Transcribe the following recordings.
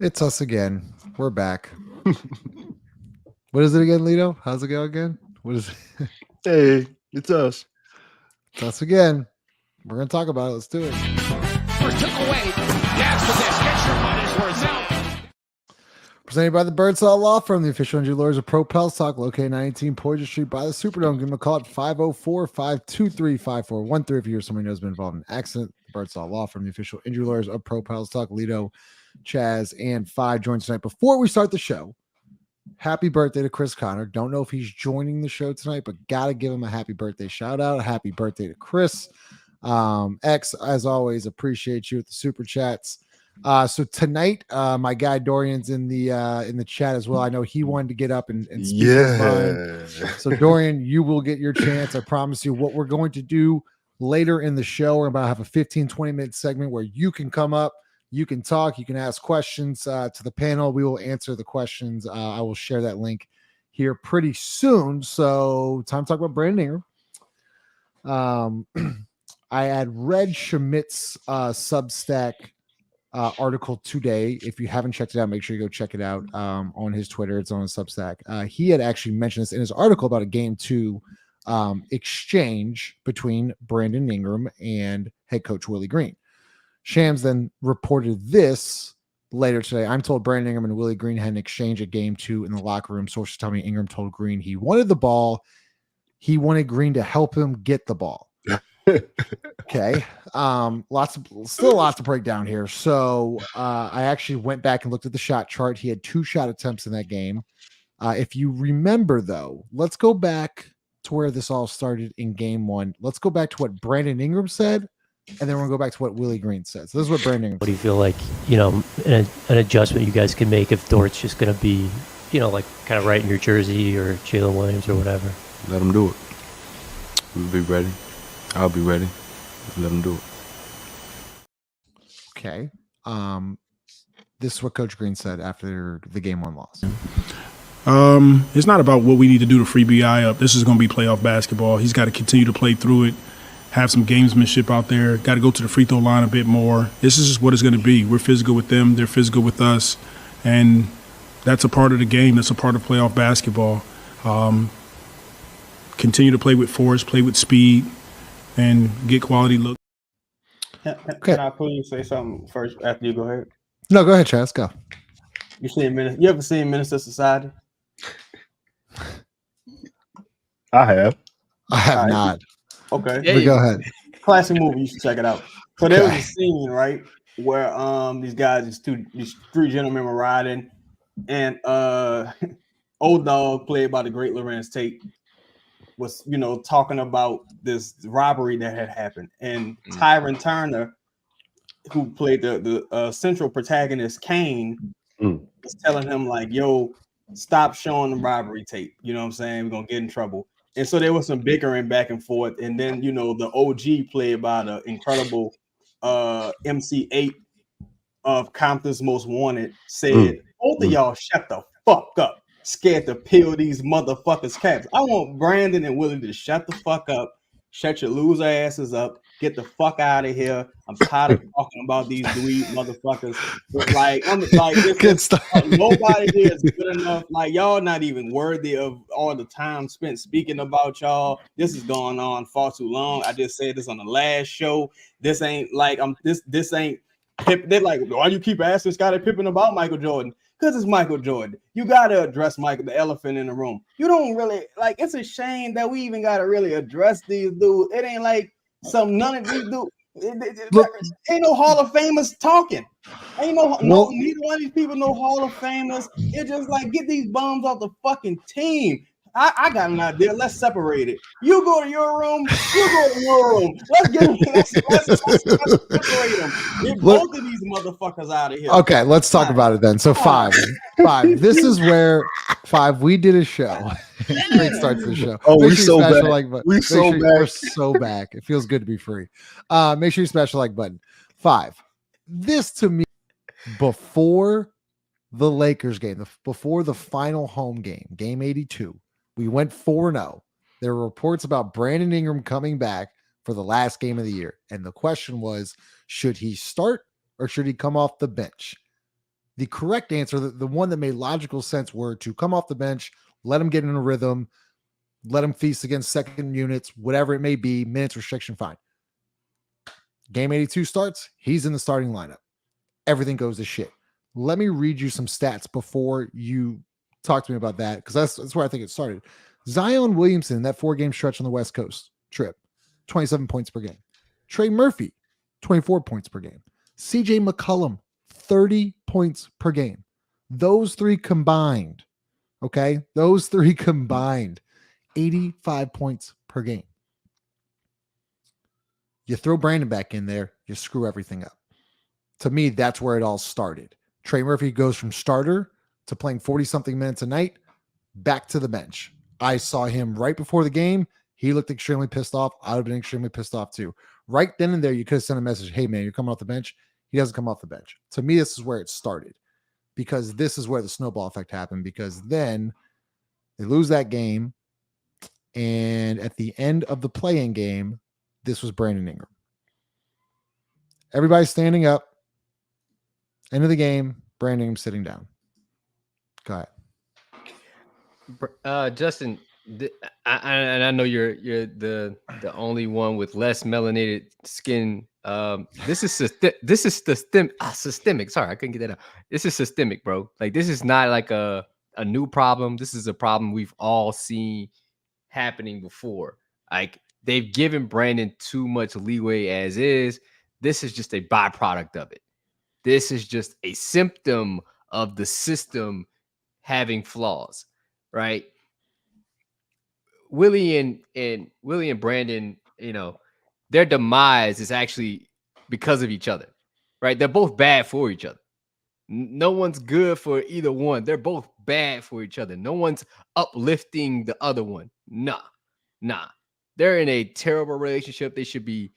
It's us again. We're back. What is it again, Lito? How's it go again? What is it? Hey, it's us. It's us again. We're going to talk about it. Let's do it. First took away. Dance with this. Get your money's worth now. Presented by the Birdsall Lawfirm, the official injury lawyers of Pro Pels Talk Located 19 Poydras Street by the Superdome. Give them a call at 504-523-5413 if you hear somebody knows been involved in an accident. The Birdsall Lawfirm, the official injury lawyers of Pro Pels Talk. Lito, Chaz, and Fi join tonight. Before we start the show, happy birthday to Chris Connor. Don't know if he's joining the show tonight, but got to give him a happy birthday shout out. Happy birthday to Chris. X, as always, appreciate you with the super chats. So tonight, my guy Dorian's in the chat as well. I know he wanted to get up and speak his mind. So Dorian, you will get your chance. I promise you. What we're going to do later in the show, we're about to have a 15-20 minute segment where you can come up, you can talk, you can ask questions to the panel. We will answer the questions. I will share that link here pretty soon. So time to talk about Brandon Ingram. I had read Schmidt's Substack article today. If you haven't checked it out, make sure you go check it out on his Twitter. It's on his Substack. He had actually mentioned this in his article about a game 2 exchange between Brandon Ingram and head coach Willie Green. Shams then reported this later today. I'm told Brandon Ingram and Willie Green had an exchange at game 2 in the locker room. Sources tell me Ingram told Green he wanted the ball. He wanted Green to help him get the ball. Okay. Lots to break down here. So I actually went back and looked at the shot chart. He had 2 shot attempts in that game. If you remember, though, let's go back to where this all started in game 1. Let's go back to what Brandon Ingram said, and then we'll go back to what Willie Green said. So this is what Brandon Ingram said. What do you feel like, an adjustment you guys can make if Dort's just going to be, like kind of right in your jersey or Jalen Williams or whatever? Let him do it. We'll be ready. I'll be ready. Let him do it. Okay. This is what Coach Green said after the game 1 loss. It's not about what we need to do to free BI up. This is going to be playoff basketball. He's got to continue to play through it, have some gamesmanship out there, got to go to the free throw line a bit more. This is just what it's going to be. We're physical with them. They're physical with us. And that's a part of the game. That's a part of playoff basketball. Continue to play with force, play with speed, and get quality look. Can I please say something first after you go ahead? No, go ahead, Chaz. Go. You ever seen Minister Society? I have. I have not. Okay. But go ahead. Classic movie. You should check it out. So there was a scene, right, where these 3 gentlemen were riding, and Old Dog, played by the great Lorenz Tate, was talking about this robbery that had happened, and Tyron Turner, who played the central protagonist Kane, was telling him like, yo, stop showing the robbery tape, you know what I'm saying, we're gonna get in trouble. And so there was some bickering back and forth, and then the OG, played by the incredible MC8 of Compton's Most Wanted, said, both of y'all shut the fuck up. Scared to peel these motherfuckers' caps. I want Brandon and Willie to shut the fuck up, shut your loser asses up, get the fuck out of here. I'm tired of talking about these dweeb motherfuckers. But nobody here is good enough. Like, y'all not even worthy of all the time spent speaking about y'all. This is going on far too long. I just said this on the last show. This ain't like this ain't Pip. They're like, why you keep asking Scottie Pippen about Michael Jordan? Because it's Michael Jordan. You got to address Michael, the elephant in the room. You don't really, like, it's a shame that we even got to really address these dudes. It ain't like none of these dudes, ain't no Hall of Famers talking. Ain't no neither one of these people no Hall of Famers. It's just like, get these bums off the fucking team. I got an idea. Let's separate it. You go to your room. You go to your room. Let's separate them. Get both of these motherfuckers out of here. Okay, let's talk about it then. So five. This is where we did a show. Great start to the show. Oh, we're so back. We're so back. It feels good to be free. Make sure you smash the like button. 5. This to me, before the Lakers game, before the final home game, game 82. We went 4-0. There were reports about Brandon Ingram coming back for the last game of the year. And the question was, should he start or should he come off the bench? The correct answer, the one that made logical sense, were to come off the bench, let him get in a rhythm, let him feast against second units, whatever it may be, minutes restriction, fine. Game 82 starts, he's in the starting lineup. Everything goes to shit. Let me read you some stats before you talk to me about that, because that's where I think it started. Zion Williamson, that 4-game stretch on the West Coast trip, 27 points per game. Trey Murphy, 24 points per game. CJ McCollum, 30 points per game. Those three combined, okay? Those three combined, 85 points per game. You throw Brandon back in there, you screw everything up. To me, that's where it all started. Trey Murphy goes from starter to playing 40-something minutes a night, back to the bench. I saw him right before the game. He looked extremely pissed off. I would have been extremely pissed off too. Right then and there, you could have sent a message, hey, man, you're coming off the bench. He doesn't come off the bench. To me, this is where it started, because this is where the snowball effect happened, because then they lose that game, and at the end of the play-in game, this was Brandon Ingram. Everybody's standing up. End of the game, Brandon Ingram sitting down. Go ahead. Justin, I know you're the only one with less melanated skin. This is systemic. Sorry, I couldn't get that out. This is systemic, bro. Like, this is not like a new problem. This is a problem we've all seen happening before. Like, they've given Brandon too much leeway as is. This is just a byproduct of it. This is just a symptom of the system having flaws, right? Willie and Brandon, their demise is actually because of each other, right? They're both bad for each other. No one's good for either one. They're both bad for each other. No one's uplifting the other one. Nah. They're in a terrible relationship. They should be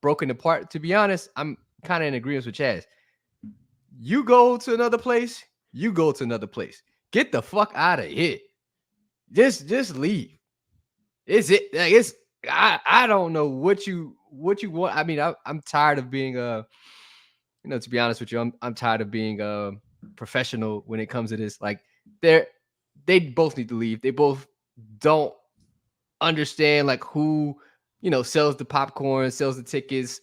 broken apart. To be honest, I'm kind of in agreement with Chaz. You go to another place. Get the fuck out of here. Just leave. I don't know what you want. I mean, I'm tired of being to be honest with you, I'm tired of being a professional when it comes to this. Like, they both need to leave. They both don't understand like who sells the popcorn, sells the tickets.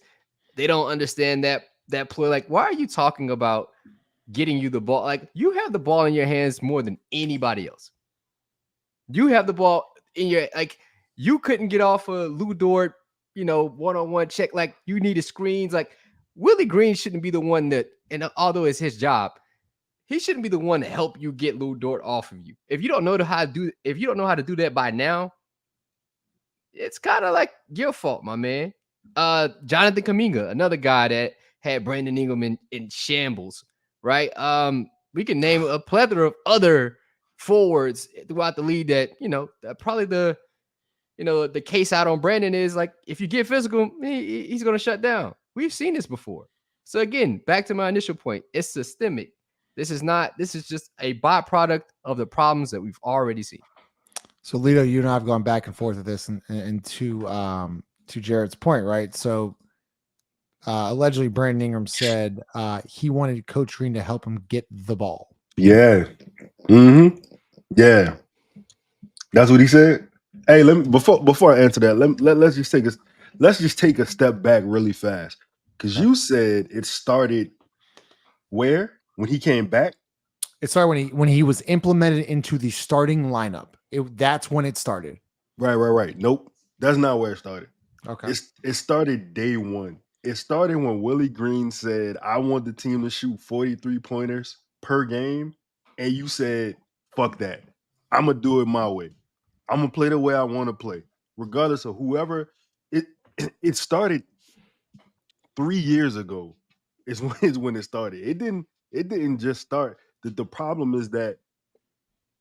They don't understand that play. Like, why are you talking about getting you the ball? Like, you have the ball in your hands more than anybody else. You have the ball in your, like, you couldn't get off a Lou Dort, one-on-one check. Like, you needed screens. Like, Willie Green shouldn't be the one that, and although it's his job, he shouldn't be the one to help you get Lou Dort off of you. If you don't know how to do that by now, it's kind of like your fault, my man. Jonathan Kuminga, another guy that had Brandon Ingram in shambles, right? We can name a plethora of other forwards throughout the league that, probably the case out on Brandon is like, if you get physical, he's going to shut down. We've seen this before. So again, back to my initial point, it's systemic. This is just a byproduct of the problems that we've already seen. So, Lito, you and I have gone back and forth with this, and to Jared's point, right? So, allegedly, Brandon Ingram said he wanted Coach Green to help him get the ball. Yeah. Mm-hmm. Yeah. That's what he said. Hey, let me before I answer that, let's just take a step back really fast, because you said it started where when he came back. It started when he was implemented into the starting lineup. That's when it started. Right. Nope, that's not where it started. Okay. It started day one. It started when Willie Green said, I want the team to shoot 43 pointers per game. And you said, fuck that. I'm going to do it my way. I'm going to play the way I want to play, regardless of whoever. It started 3 years ago is when it started. It didn't just start. The problem is that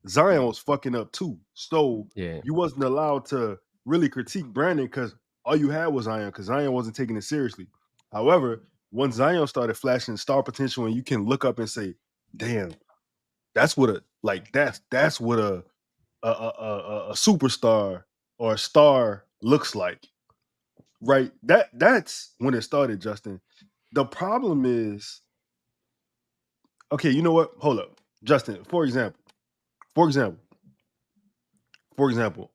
Zion was fucking up too. So you wasn't allowed to really critique Brandon because all you had was Zion, because Zion wasn't taking it seriously. However, once Zion started flashing star potential and you can look up and say, damn, that's what a superstar or a star looks like. Right? That's when it started, Justin. The problem is Okay, you know what? Hold up. Justin, for example,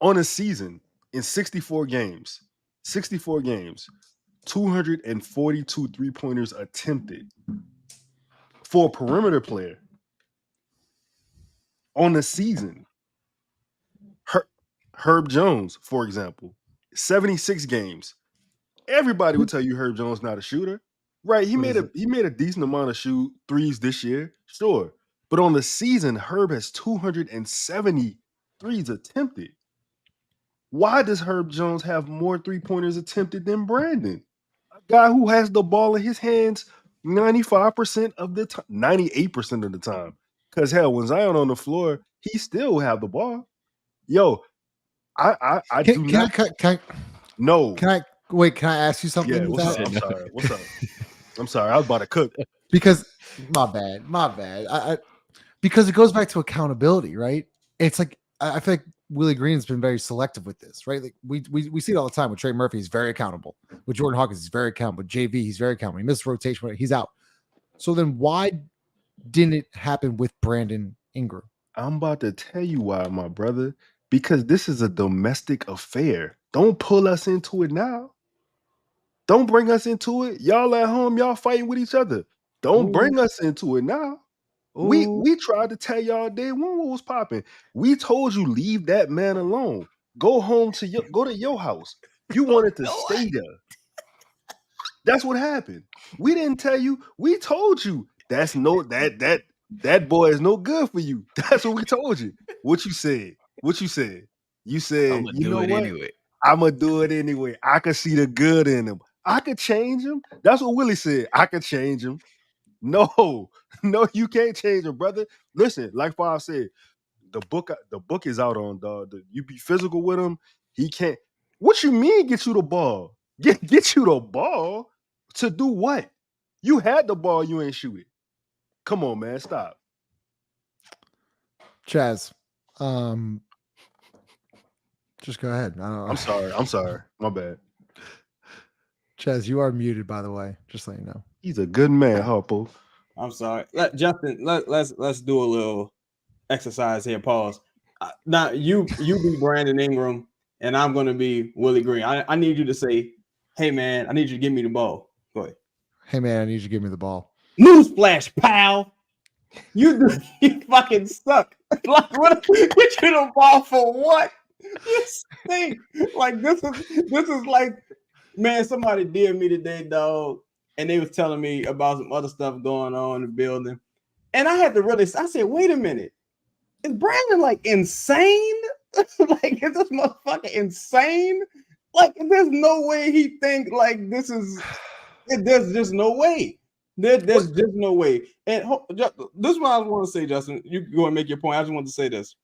on a season in 64 games, 242 3-pointers attempted for a perimeter player on the season. Herb Jones, for example, 76 games. Everybody would tell you Herb Jones not a shooter, right? He made a decent amount of shoot threes this year, sure. But on the season, Herb has 270 threes attempted. Why does Herb Jones have more 3-pointers attempted than Brandon? A guy who has the ball in his hands 95% of the time, 98% of the time. Because hell, when Zion on the floor, he still have the ball. Yo, I do not. No. Can I ask you something? Yeah, what's up? I'm sorry. What's up? I'm sorry. I was about to cook. Because my bad. Because it goes back to accountability, right? It's like I feel like Willie Green's been very selective with this, right? Like we see it all the time with Trey Murphy. He's very accountable. With Jordan Hawkins, he's very accountable. With JV, he's very accountable. He missed rotation, he's out. So then why didn't it happen with Brandon Ingram? I'm about to tell you why, my brother. Because this is a domestic affair. Don't pull us into it now. Don't bring us into it. Y'all at home, y'all fighting with each other. Don't bring us into it now. We tried to tell y'all day one what was popping. We told you leave that man alone. Go home to your house. You wanted to stay there. That's what happened. We didn't tell you. We told you that boy is no good for you. That's what we told you. What you said? You said, you know what? Anyway. I'm gonna do it anyway. I could see the good in him. I could change him. That's what Willie said. I could change him. No, you can't change him, brother. Listen, like Follw said, the book is out on the you be physical with him. He can't. What you mean get you the ball? Get you the ball to do what? You had the ball, you ain't shoot it. Come on, man, stop. Chaz, just go ahead. I'm sorry. My bad. Chaz, you are muted, by the way. Just let you know. He's a good man, Harpo. I'm sorry. Justin, let's do a little exercise here. Pause. Now you be Brandon Ingram, and I'm gonna be Willie Green. I need you to say, "Hey man, I need you to give me the ball." Go ahead. Hey man, I need you to give me the ball. Newsflash, pal. You fucking suck. Like what? Get you the ball for what? You stink. Like this is like, man. Somebody did me today, dog, and they was telling me about some other stuff going on in the building, and I had to really. I said, wait a minute, is Brandon like insane? Like is this motherfucker insane? Like there's no way he think like this is. There's just no way. There's just no way. And this is what I want to say, Justin. You go and make your point. I just want to say this.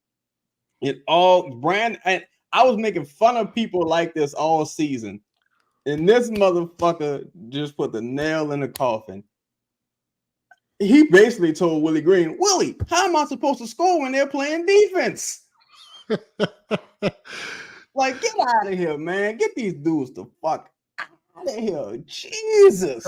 Brand, and I was making fun of people like this all season, and this motherfucker just put the nail in the coffin. He basically told Willie Green, Willie, how am I supposed to score when they're playing defense? Like, get out of here, man. Get these dudes the fuck out of here. Jesus.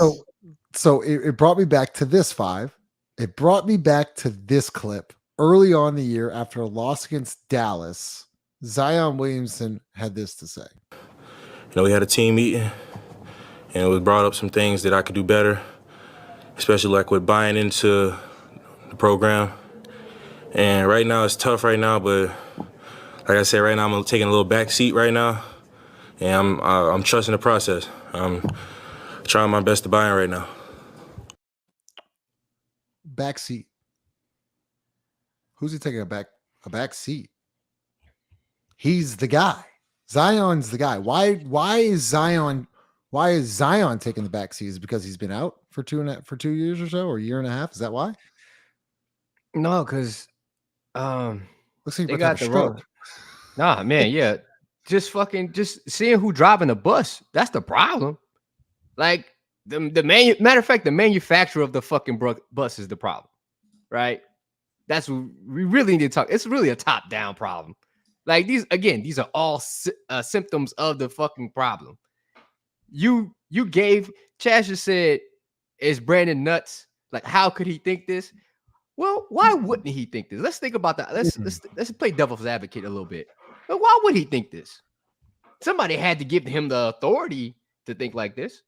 So it brought me back to this five. It brought me back to this clip early on in the year after a loss against Dallas. Zion Williamson had this to say. We had a team meeting, and it was brought up some things that I could do better, especially like with buying into the program. And right now it's tough right now, but like I said, right now I'm taking a little back seat right now, and I'm trusting the process. I'm trying my best to buy in right now. Back seat. Who's he taking a back seat? He's the guy. Zion's the guy. Why is Zion taking the back seat? Is it because he's been out for 2 years or so, or a year and a half? Is that why? No, because looks like they got the wrong. Nah, man, yeah. Just seeing who driving the bus. That's the problem. Like matter of fact, the manufacturer of the fucking bus is the problem, right? That's what we really need to talk. It's really a top-down problem. Like these are all symptoms of the fucking problem. You gave Chaz just said, is Brandon nuts? Like, how could he think this? Well, why wouldn't he think this? Let's think about that. Let's play devil's advocate a little bit. But why would he think this? Somebody had to give him the authority to think like this,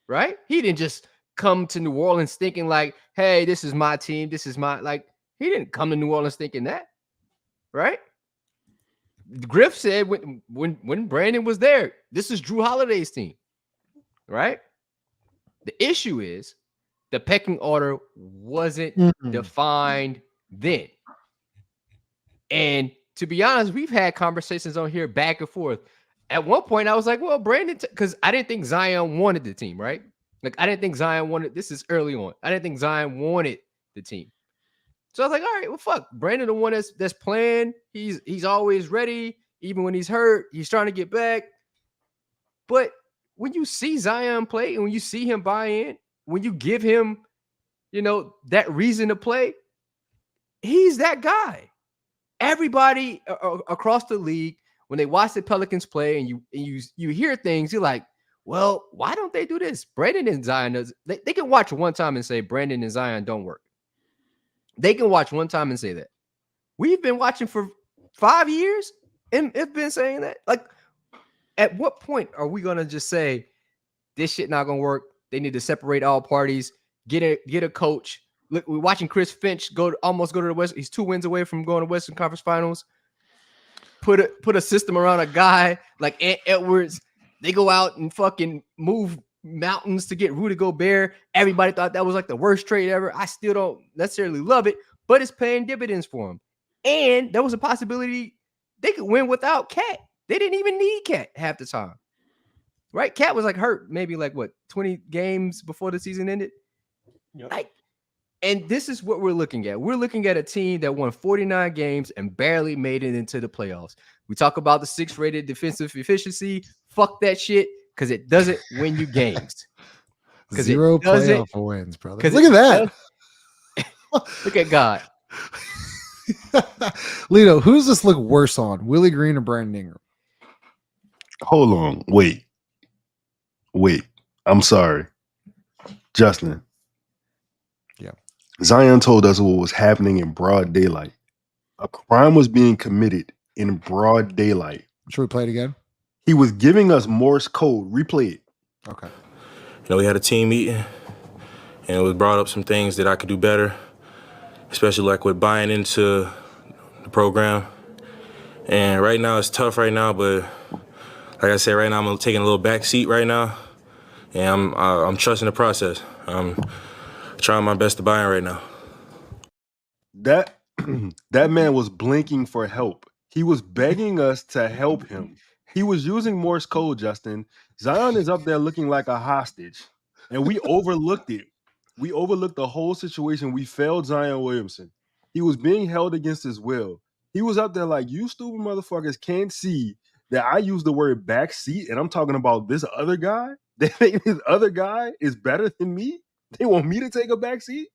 right? He didn't just come to New Orleans thinking like, hey, this is my team. This is my, like, he didn't come to New Orleans thinking that, right? Griff said when Brandon was there, this is Drew Holiday's team, right? The issue is the pecking order wasn't defined then. And to be honest, we've had conversations on here back and forth. At one point, I was like, well, Brandon, because I didn't think Zion wanted the team, right? Like, I didn't think Zion wanted, this is early on. I didn't think Zion wanted the team. So I was like, all right, well, fuck. Brandon, the one that's playing, he's always ready. Even when he's hurt, he's trying to get back. But when you see Zion play and when you see him buy in, when you give him, that reason to play, he's that guy. Everybody across the league, when they watch the Pelicans play and you hear things, you're like, well, why don't they do this? Brandon and Zion, they can watch one time and say Brandon and Zion don't work. They can watch one time and say that. We've been watching for 5 years and it's been saying that. Like, at what point are we going to just say this shit not going to work? They need to separate all parties, get a coach. Look, we're watching Chris Finch almost go to the West. He's 2 wins away from going to Western Conference Finals. Put a system around a guy like Ant Edwards. They go out and fucking move mountains to get Rudy Gobert. Everybody thought that was like the worst trade ever. I still don't necessarily love it, but it's paying dividends for him. And there was a possibility they could win without Cat. They didn't even need Cat half the time. Right? Cat was like hurt maybe like 20 games before the season ended. Yep. Like, and this is what we're looking at. We're looking at a team that won 49 games and barely made it into the playoffs. We talk about the 6th rated defensive efficiency. Fuck that shit, because it doesn't win you games. 0 playoff wins, brother. Look at that. Look at God. Lito, who does this look worse on? Willie Green or Brandon Ingram? Hold on. Wait. I'm sorry. Justin. Yeah. Zion told us what was happening in broad daylight. A crime was being committed in broad daylight. Should we play it again? He was giving us Morse code. Replay it. Okay. We had a team meeting, and it was brought up some things that I could do better, especially like with buying into the program. And right now it's tough right now, but like I said, right now I'm taking a little back seat right now, and I'm trusting the process. I'm trying my best to buy in right now. That man was blinking for help. He was begging us to help him. He was using Morse code, Justin. Zion is up there looking like a hostage, and we overlooked it. We overlooked the whole situation. We failed Zion Williamson. He was being held against his will. He was up there like, you stupid motherfuckers can't see that I use the word backseat, and I'm talking about this other guy. They think this other guy is better than me. They want me to take a backseat.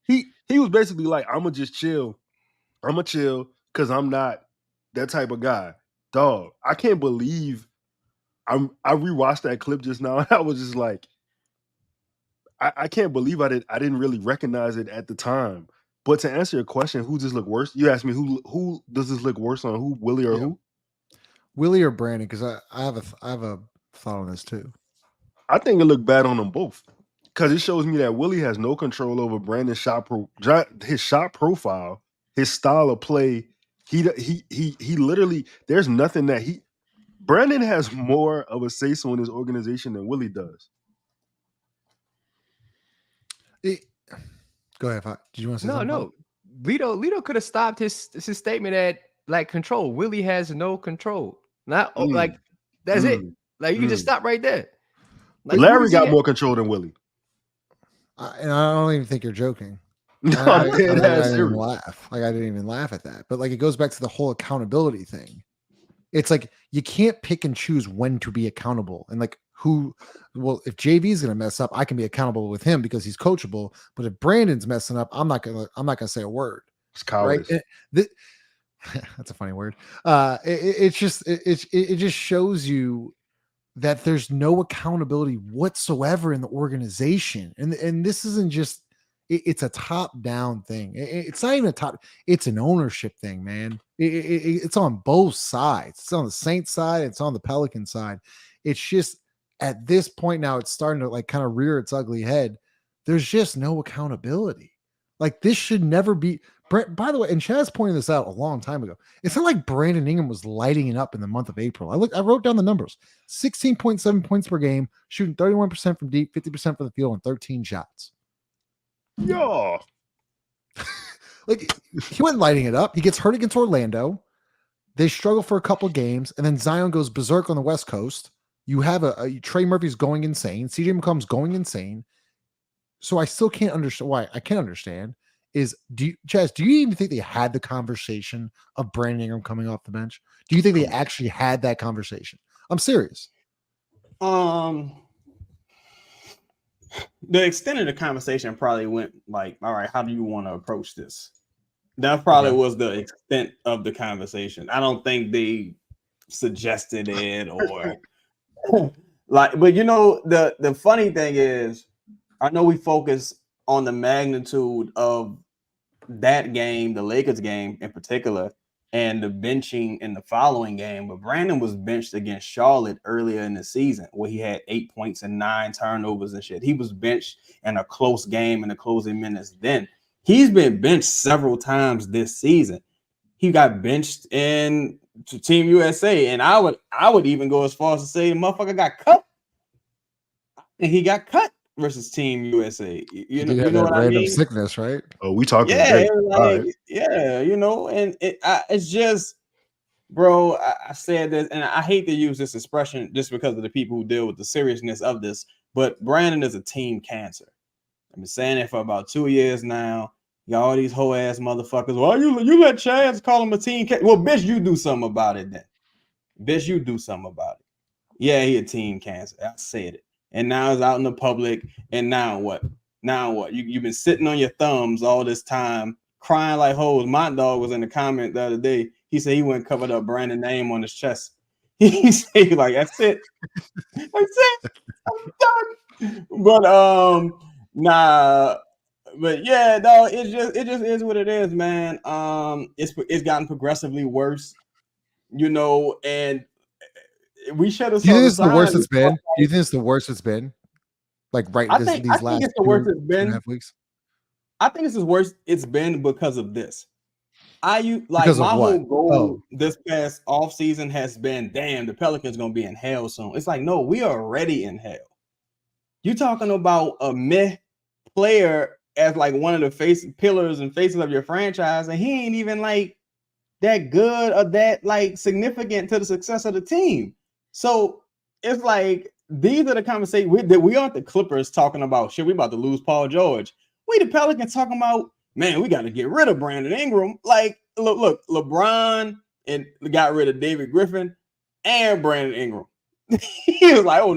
He was basically like, I'm gonna just chill. I'm gonna chill because I'm not that type of guy. Dog, I can't believe I rewatched that clip just now, and I was just like, I can't believe I didn't really recognize it at the time. But to answer your question, who does this look worse? You asked me who does this look worse on? Who, Willie or who? Willie or Brandon? Because I have a thought on this too. I think it looked bad on them both. Because it shows me that Willie has no control over Brandon's his shot profile, his style of play. He literally, there's nothing that Brandon has more of a say-so in his organization than Willie does. Go ahead. Did you want to say something? No. Lito could have stopped his statement at like control. Willie has no control. Not like that's it. Like you can just stop right there. Like, Larry got more control than Willie. And I don't even think you're joking. No, I didn't even laugh. Like I didn't even laugh at that. But like it goes back to the whole accountability thing. It's like you can't pick and choose when to be accountable. And like if JV is gonna mess up, I can be accountable with him because he's coachable. But if Brandon's messing up, I'm not gonna say a word. It's cowardice. Right? That's a funny word. It just shows you that there's no accountability whatsoever in the organization. And this isn't just It's a top-down thing. It's not even a top. It's an ownership thing, man. It's on both sides. It's on the Saints side. It's on the Pelican side. It's just at this point now, it's starting to like kind of rear its ugly head. There's just no accountability. Like this should never be. By the way, and Chaz pointed this out a long time ago. It's not like Brandon Ingram was lighting it up in the month of April. I wrote down the numbers: 16.7 points per game, shooting 31% from deep, 50% from the field, and 13 shots. Yeah. Like he went lighting it up. He gets hurt against Orlando. They struggle for a couple games, and then Zion goes berserk on the West Coast. You have a Trey Murphy's going insane. CJ McCollum's going insane. So I still can't understand why. I can't understand is Chaz, do you even think they had the conversation of Brandon Ingram coming off the bench? Do you think they actually had that conversation? I'm serious. The extent of the conversation probably went like, all right, how do you want to approach this? That probably was the extent of the conversation. I don't think they suggested it or like, but you know, the funny thing is, I know we focus on the magnitude of that game, the Lakers game in particular, and the benching in the following game, but Brandon was benched against Charlotte earlier in the season where he had 8 points and 9 turnovers and shit. He was benched in a close game in the closing minutes. Then he's been benched several times this season. He got benched in Team USA, and I would even go as far as to say the motherfucker got cut, and he got cut versus Team USA. You know what I mean? Sickness, right? Oh, we talking. Yeah, like, yeah, you know, and it's just, bro. I said this, and I hate to use this expression just because of the people who deal with the seriousness of this, but Brandon is a team cancer. I've been saying it for about 2 years now. You got all these hoe ass motherfuckers. Well, you let Chaz call him a team cancer. Well, bitch, you do something about it then. Bitch, you do something about it. Yeah, he a team cancer. I said it. And now it's out in the public. And now what? Now what? You've been sitting on your thumbs all this time, crying like hoes. My dog was in the comment the other day. He said he went and covered up Brandon's name on his chest. He said, like, that's it. That's it. I'm done. But nah. But yeah, no, it just is what it is, man. It's gotten progressively worse, you know, and we should have. Do you think it's the worst it's been? Do you think it's the worst it's been? Like I think it's the worst it's been. 2.5 weeks. I think it's the worst it's been because of this. My whole goal this past offseason has been, damn, the Pelicans gonna be in hell soon. It's like, no, we are already in hell. You talking about a meh player as like one of the pillars and faces of your franchise, and he ain't even like that good or that like significant to the success of the team. So it's like these are the conversations that we aren't the Clippers talking about shit. We about to lose Paul George. We the Pelicans talking about, man, we got to get rid of Brandon Ingram. Like, look, LeBron and got rid of David Griffin and Brandon Ingram. He was like, oh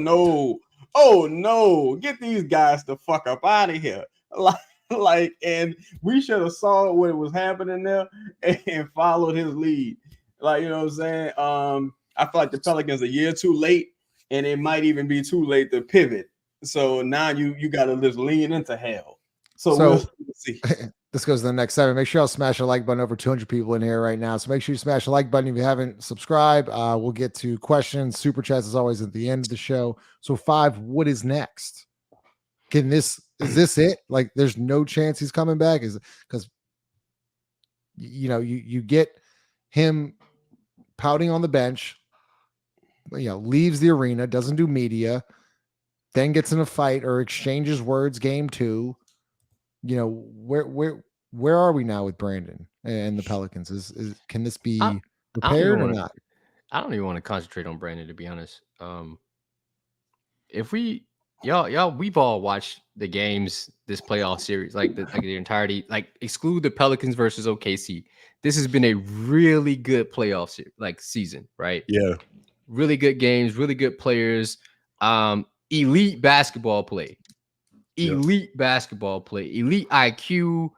no, get these guys the fuck up out of here. Like, and we should have saw what was happening there and followed his lead. Like, you know what I'm saying? I feel like the Pelicans a year too late, and it might even be too late to pivot. So now you got to just lean into hell. So we'll see. This goes to the next segment. Make sure y'all smash a like button. Over 200 people in here right now. So make sure you smash the like button if you haven't subscribed. We'll get to questions. Super chats is always at the end of the show. So 5, what is next? Is this it? Like, there's no chance he's coming back? Is because you get him pouting on the bench, leaves the arena, doesn't do media, then gets in a fight or exchanges words game 2. Where are we now with Brandon and the Pelicans? Can this be repaired or not? I don't even want to concentrate on Brandon, to be honest. If we've all watched the games this playoff series, like the entirety, like exclude the Pelicans versus OKC. This has been a really good playoff season, right? Yeah, really good games, really good players, elite basketball play. Elite basketball play, elite IQ,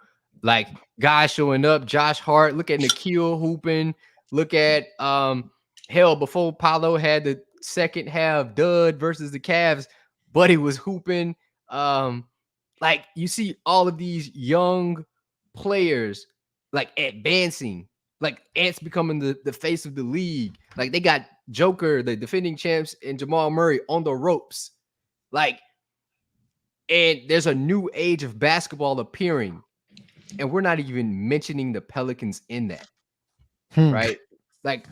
like guys showing up. Josh Hart, look at Nikhil hooping. Look at before Paolo had the second half dud versus the Cavs, Buddy was hooping. like you see all of these young players like advancing, like Ant's becoming the face of the league. Like they got Joker, the defending champs, and Jamal Murray on the ropes. Like, and there's a new age of basketball appearing, and we're not even mentioning the Pelicans in that, right? Like,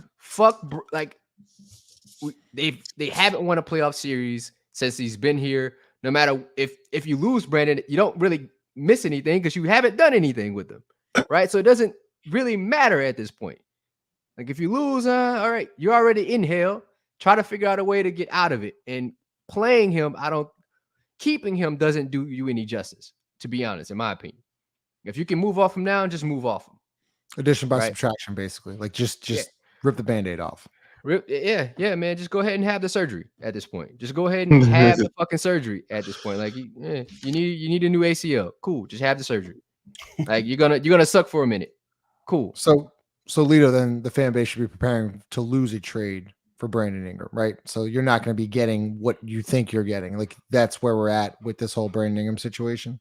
they haven't won a playoff series since he's been here. No matter if you lose Brandon, you don't really miss anything because you haven't done anything with them, right? So it doesn't really matter at this point. Like if you lose, all right, you're already in hell. Try to figure out a way to get out of it. And playing him, keeping him doesn't do you any justice, to be honest, in my opinion. If you can move off him now, just move off him. Addition by subtraction, basically. Like just rip the Band-Aid off. Yeah, man. Just go ahead and have the surgery at this point. Just go ahead and have the fucking surgery at this point. Like you need a new ACL. Cool. Just have the surgery. Like you're gonna suck for a minute. Cool. So Lito, then the fan base should be preparing to lose a trade for Brandon Ingram, right? So you're not going to be getting what you think you're getting. Like that's where we're at with this whole Brandon Ingram situation.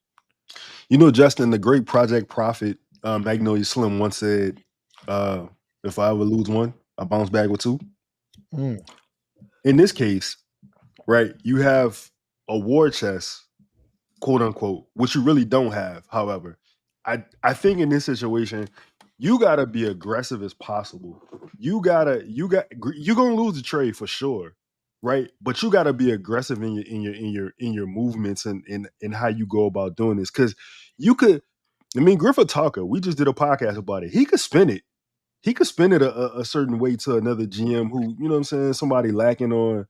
You know, Justin, the great Project Prophet, Magnolia Slim once said, if I ever lose one, I bounce back with two. In this case, right, you have a war chest, quote unquote, which you really don't have. However, I think in this situation, you gotta be aggressive as possible. You're gonna lose the trade for sure, right? But you gotta be aggressive in your movements and how you go about doing this. Because you could, Griffith Tucker, we just did a podcast about it. He could spin it. He could spin it a certain way to another GM who, you know what I'm saying, somebody lacking on,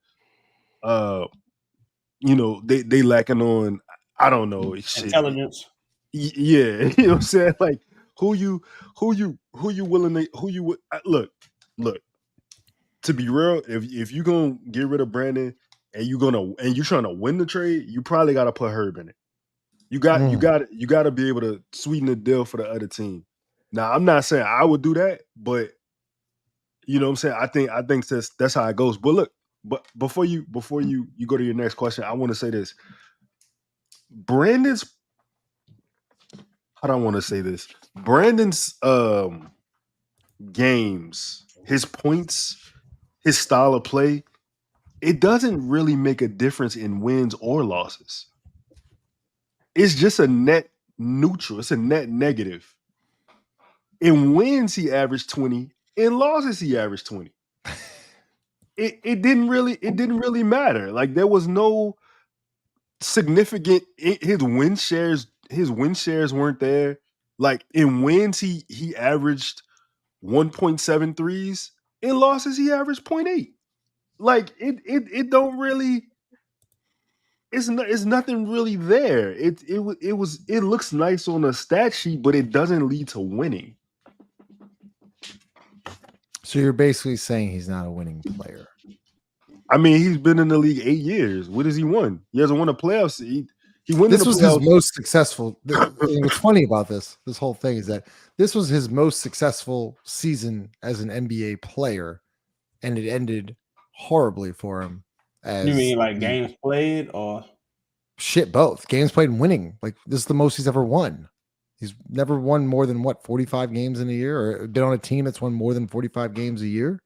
they lacking on, I don't know, intelligence. Yeah, you know what I'm saying? Like who you willing to look. To be real, if you're gonna get rid of Brandon and you're trying to win the trade, you probably gotta put Herb in it. You got to be able to sweeten the deal for the other team. Now, I'm not saying I would do that, but you know what I'm saying? I think that's how it goes. But look, but before you go to your next question, I want to say this. Brandon's games, his points, his style of play, it doesn't really make a difference in wins or losses. It's just a net neutral. It's a net negative. In wins, he averaged 20. In losses, he averaged 20. It didn't really matter. Like there was no significant. His win shares weren't there. Like in wins, he averaged 1.7 threes. In losses, he averaged 0.8. Like it don't really. It's nothing really there. It looks nice on a stat sheet, but it doesn't lead to winning. So you're basically saying he's not a winning player. I mean, he's been in the league 8 years. What has he won? He hasn't won a playoff. He won. This was his most successful. What's funny about this whole thing is that this was his most successful season as an NBA player, and it ended horribly for him. You mean like games played or shit? Both games played and winning. Like this is the most he's ever won. He's never won more than 45 games in a year, or been on a team that's won more than 45 games a year.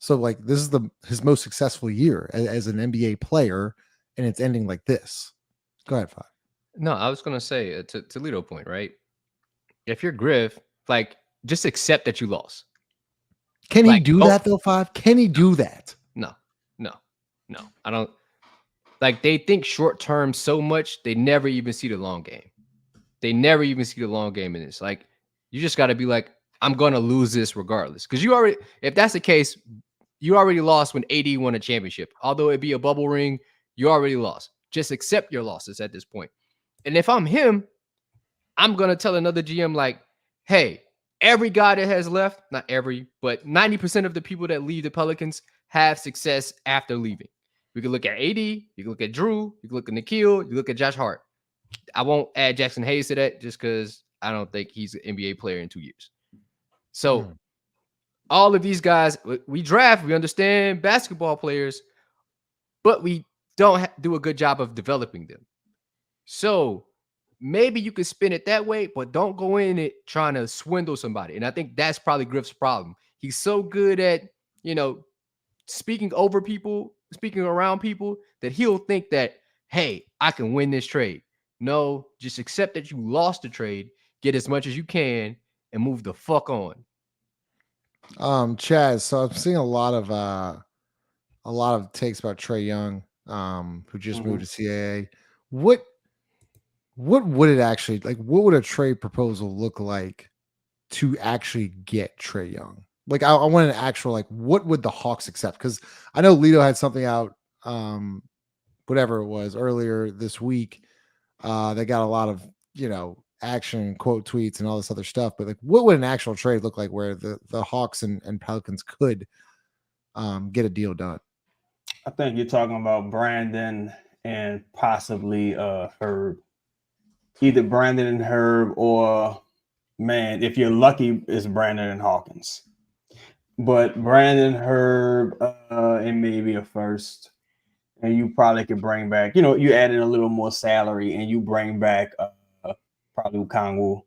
So like this is his most successful year as an NBA player, and it's ending like this. Go ahead, Five. No, I was gonna say to Lito point, right? If you're Griff, like just accept that you lost. Can he do that though, Five? Can he do that? No. I don't. Like they think short term so much, they never even see the long game. They never even see the long game in this. Like you just got to be like, I'm gonna lose this regardless, because if that's the case, you already lost when AD won a championship. Although it be a bubble ring, you already lost. Just accept your losses at this point. And if I'm him, I'm gonna tell another GM like, hey, every guy that has left, not every, but 90% of the people that leave the Pelicans have success after leaving. We can look at AD, you can look at Drew, you can look at Nikhil, you look at Josh Hart. I won't add Jackson Hayes to that just because I don't think he's an NBA player in 2 years. So all of these guys, we draft, we understand basketball players, but we don't do a good job of developing them. So maybe you could spin it that way, but don't go in it trying to swindle somebody. And I think that's probably Griff's problem. He's so good at, speaking over people, speaking around people, that he'll think that, hey, I can win this trade. No, just accept that you lost the trade, get as much as you can, and move the fuck on. Chaz, so I'm seeing a lot of takes about Trae Young, who just moved to CAA. What would it actually like? What would a trade proposal look like to actually get Trae Young? Like, I want an actual, like, what would the Hawks accept? Because I know Lito had something out, whatever it was earlier this week. They got a lot of, action, quote tweets and all this other stuff. But like, what would an actual trade look like where the Hawks and Pelicans could get a deal done? I think you're talking about Brandon and possibly Herb. Either Brandon and Herb, or, man, if you're lucky, it's Brandon and Hawkins. But Brandon, Herb, and maybe a first. And you probably could bring back, you add in a little more salary and you bring back probably Kangwu.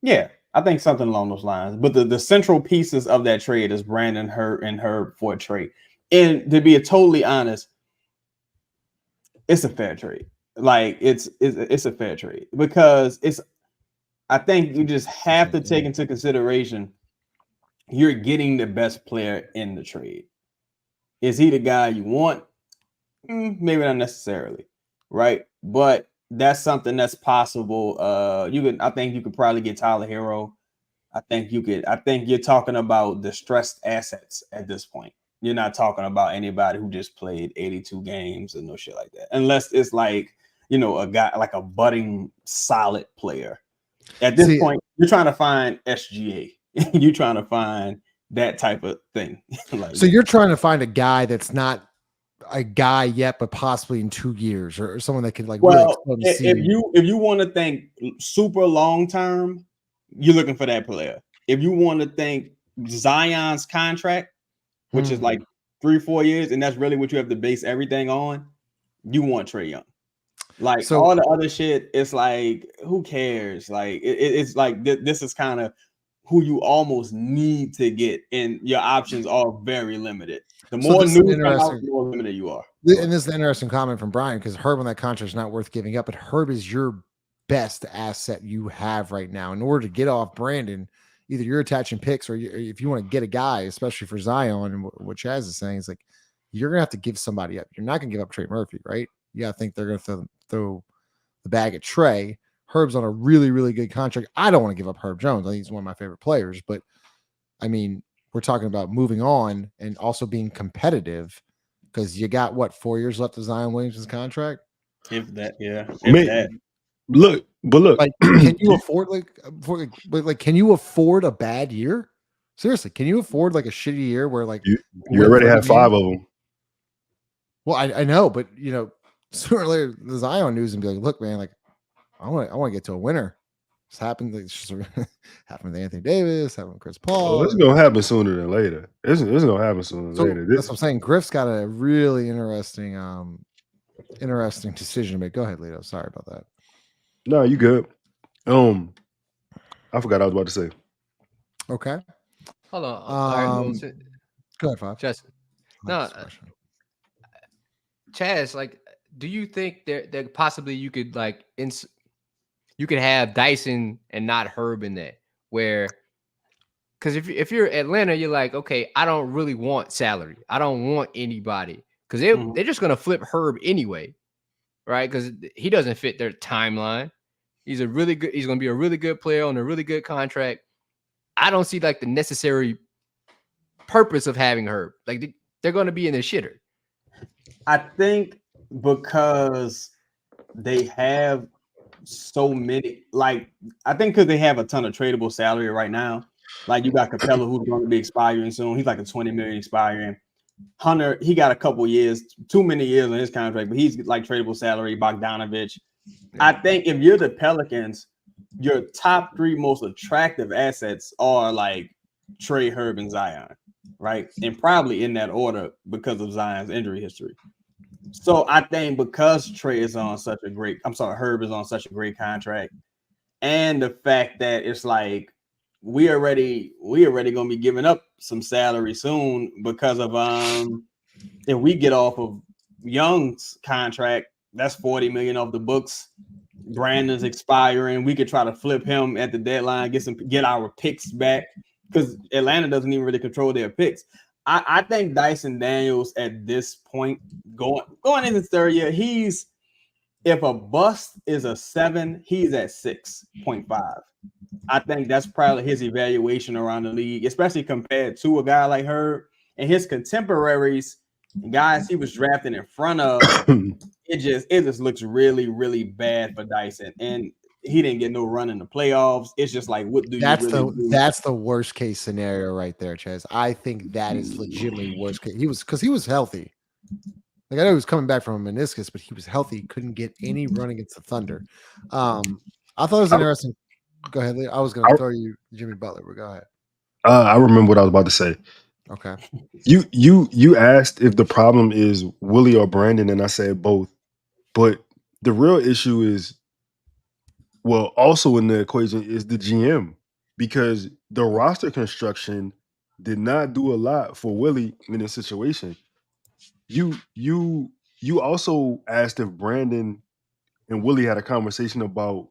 Yeah, I think something along those lines. But the central pieces of that trade is Brandon, Herb for a trade. And to be totally honest, it's a fair trade. Like, it's a fair trade because I think you just have to take into consideration you're getting the best player in the trade. Is he the guy you want? Maybe not necessarily, right? But that's something that's possible. I think you could probably get Tyler Hero. I think you're talking about distressed assets at this point. You're not talking about anybody who just played 82 games and no shit like that. Unless it's like, a guy like a budding solid player. At this point, you're trying to find SGA. You're trying to find that type of thing. So you're trying to find a guy that's not a guy yet, but possibly in 2 years, or someone that can like. Well, really if you want to think super long term, you're looking for that player. If you want to think Zion's contract, which is like 3-4 years, and that's really what you have to base everything on, you want Trae Young. Like, so, all the other shit, it's like, who cares? Like, it's like this is kind of who you almost need to get, and your options are very limited. The more news come out, the more limited you are. And this is an interesting comment from Brian, because Herb on that contract is not worth giving up, but Herb is your best asset you have right now. In order to get off Brandon, either you're attaching picks, or if you want to get a guy, especially for Zion, and what Chaz is saying is like, you're going to have to give somebody up. You're not going to give up Trey Murphy, right? You got to think they're going to throw the bag at Trey. Herb's on a really, really good contract. I don't want to give up Herb Jones. I think he's one of my favorite players, but I mean, we're talking about moving on and also being competitive, because you got 4 years left of Zion Williamson's contract. If that, yeah. Look, like, can you afford can you afford a bad year? Seriously, can you afford like a shitty year where like you already have 5 of them? Well, I know, but sooner or later the Zion news and be like, look, man, like I want to get to a winner. It's happened. It's just happened with Anthony Davis, happened with Chris Paul. Well, it's gonna happen sooner than later. It's gonna happen sooner than later. That's what I'm saying. Griff's got a really interesting decision to make. Go ahead, Lito. Sorry about that. No, you good. I forgot what I was about to say. Okay. Hold on. Go ahead, Fob. Chaz, like, do you think that possibly you could like you could have Dyson and not Herb in that? Where, because if you're Atlanta, you're like, okay, I don't really want salary. I don't want anybody, because they're just gonna flip Herb anyway, right? Because he doesn't fit their timeline. He's gonna be a really good player on a really good contract. I don't see like the necessary purpose of having Herb. Like, they're gonna be in the shitter. I think because they have so many, like, I think because they have a ton of tradable salary right now. Like, you got Capella, who's going to be expiring soon. He's like a $20 million expiring. Hunter, he got a couple years, too many years on his contract, but he's like tradable salary. Bogdanovich. I think if you're the Pelicans, your top 3 most attractive assets are like Trae, Herb, and Zion, right? And probably in that order because of Zion's injury history. So I think because Herb is on such a great contract, and the fact that it's like we already gonna be giving up some salary soon because of if we get off of Young's contract, that's 40 million off the books. Brandon's expiring. We could try to flip him at the deadline, get our picks back because Atlanta doesn't even really control their picks. I think Dyson Daniels at this point, going into his third year, if a bust is a 7, he's at 6.5. I think that's probably his evaluation around the league, especially compared to a guy like Herb and his contemporaries, guys he was drafted in front of. It just looks really, really bad for Dyson, and he didn't get no run in the playoffs. It's just like, what do you really do? That's the worst case scenario right there, Chaz. I think that is legitimately worst case. He was healthy. Like, I know he was coming back from a meniscus, but he was healthy. He couldn't get any run against the Thunder. I thought it was interesting. Go ahead, Lee. I was going to throw you Jimmy Butler, but go ahead. I remember what I was about to say. Okay. You asked if the problem is Willie or Brandon, and I said both. But the real issue is, well, also in the equation is the GM, because the roster construction did not do a lot for Willie in this situation. You also asked if Brandon and Willie had a conversation about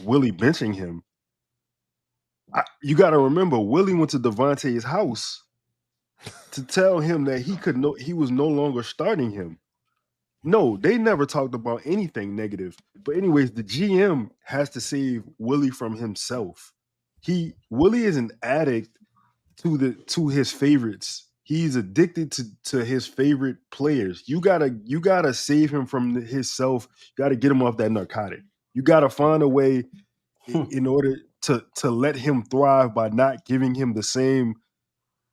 Willie benching him. You got to remember, Willie went to Devontae's house to tell him that he was no longer starting him. No, they never talked about anything negative. But anyways, the GM has to save Willie from himself. Willie is an addict to his favorites. He's addicted to his favorite players. You gotta save him from himself. You gotta get him off that narcotic. You gotta find a way in order to let him thrive by not giving him the same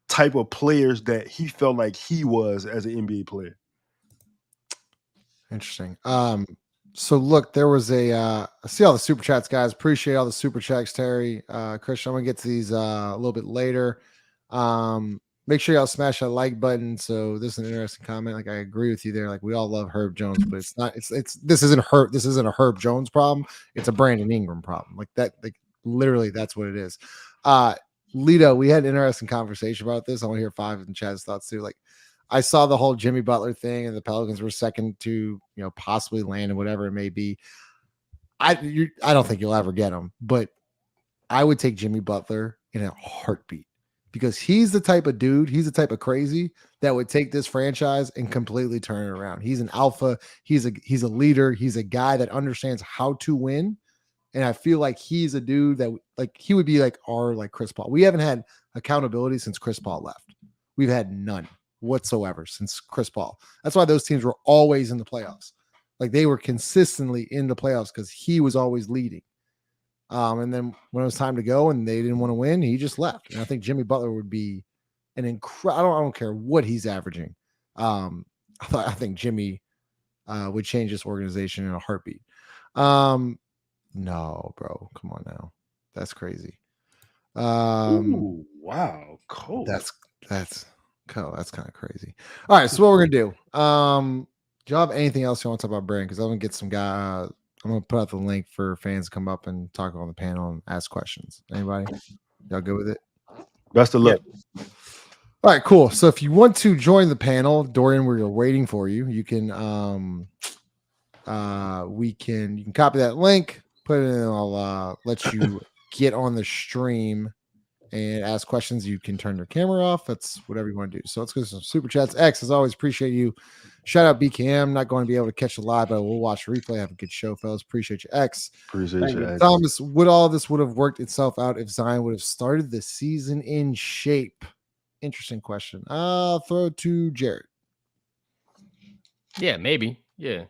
type of players that he felt like he was as an NBA player. Interesting. So look, there was I see all the super chats, guys. Appreciate all the super chats, Terry. Christian, I'm gonna get to these a little bit later. Make sure y'all smash that like button. So this is an interesting comment. Like, I agree with you there. Like, we all love Herb Jones, but this isn't a Herb Jones problem. It's a Brandon Ingram problem. Like that, like literally that's what it is. Lito, we had an interesting conversation about this. I want to hear Five and Chad's thoughts too. Like, I saw the whole Jimmy Butler thing, and the Pelicans were second to, possibly land and whatever it may be. I don't think you'll ever get him, but I would take Jimmy Butler in a heartbeat, because he's the type of dude, he's the type of crazy that would take this franchise and completely turn it around. He's an alpha. He's a leader. He's a guy that understands how to win. And I feel like he's a dude that, like, he would be like Chris Paul. We haven't had accountability since Chris Paul left. We've had none whatsoever since Chris Paul. That's why those teams were always in the playoffs. Like, they were consistently in the playoffs because he was always leading. And then when it was time to go and they didn't want to win, he just left. And I think Jimmy Butler would be an incredible. I don't care what he's averaging. I think Jimmy would change this organization in a heartbeat. No, bro, come on now, that's crazy. Ooh, wow, cool. That's kind of crazy. All right, so what we're gonna do? Do you have anything else you want to talk about, Brandon? Because I'm gonna get some guy. I'm gonna put out the link for fans to come up and talk on the panel and ask questions. Anybody? Y'all good with it? Best of luck. Yeah. All right, cool. So if you want to join the panel, Dorian, we're waiting for you. You can you can copy that link, put it in. I'll let you get on the stream and ask questions. You can turn your camera off. That's whatever you want to do. So let's go to some super chats. X, as always, appreciate you. Shout out BKM. Not going to be able to catch the live, but we'll watch the replay. Have a good show, fellas. Appreciate you, X. Appreciate you, X. Thomas, would all this would have worked itself out if Zion would have started the season in shape? Interesting question. I'll throw it to Jared. Yeah, maybe. Yeah,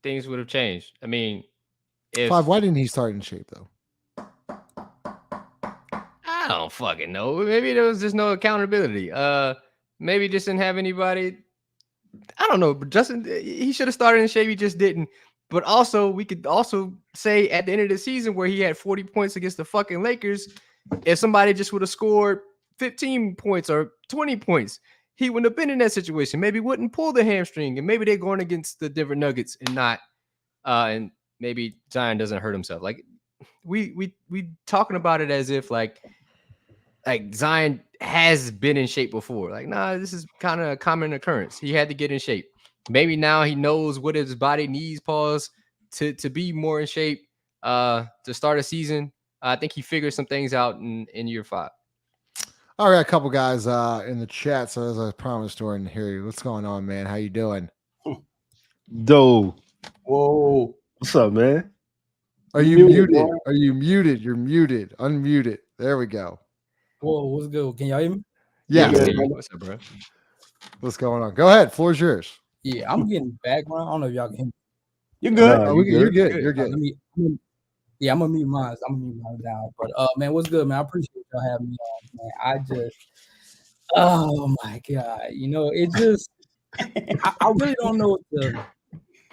things would have changed. I mean, Five, why didn't he start in shape though? I don't fucking know. Maybe there was just no accountability. Maybe just didn't have anybody. I don't know. But Justin, he should have started in shape. He just didn't. But also, we could also say at the end of the season where he had 40 points against the fucking Lakers, if somebody just would have scored 15 points or 20 points, he wouldn't have been in that situation. Maybe wouldn't pull the hamstring, and maybe they're going against the Denver Nuggets and not. And maybe Zion doesn't hurt himself. Like we talking about it as if like Zion has been in shape before. Like, nah, this is kind of a common occurrence. He had to get in shape. Maybe now he knows what his body needs, to be more in shape to start a season. I think he figured some things out in year 5. All right, a couple guys in the chat. So as I promised, Jordan, here, what's going on, man? How you doing? Doe. Whoa. What's up, man? Are you muted? Are you muted? You're muted. Unmuted. There we go. Whoa, what's good? Can y'all hear me? Yeah. What's up, bro? What's going on? Go ahead. Floor's yours. Yeah, I'm getting background. I don't know if y'all can hear me. You're good. Nah, You're good. You're good. Yeah, I'm gonna mute mine. I'm gonna mute mine down. But man, what's good, man? I appreciate y'all having me on, man. Oh my God, it just I really don't know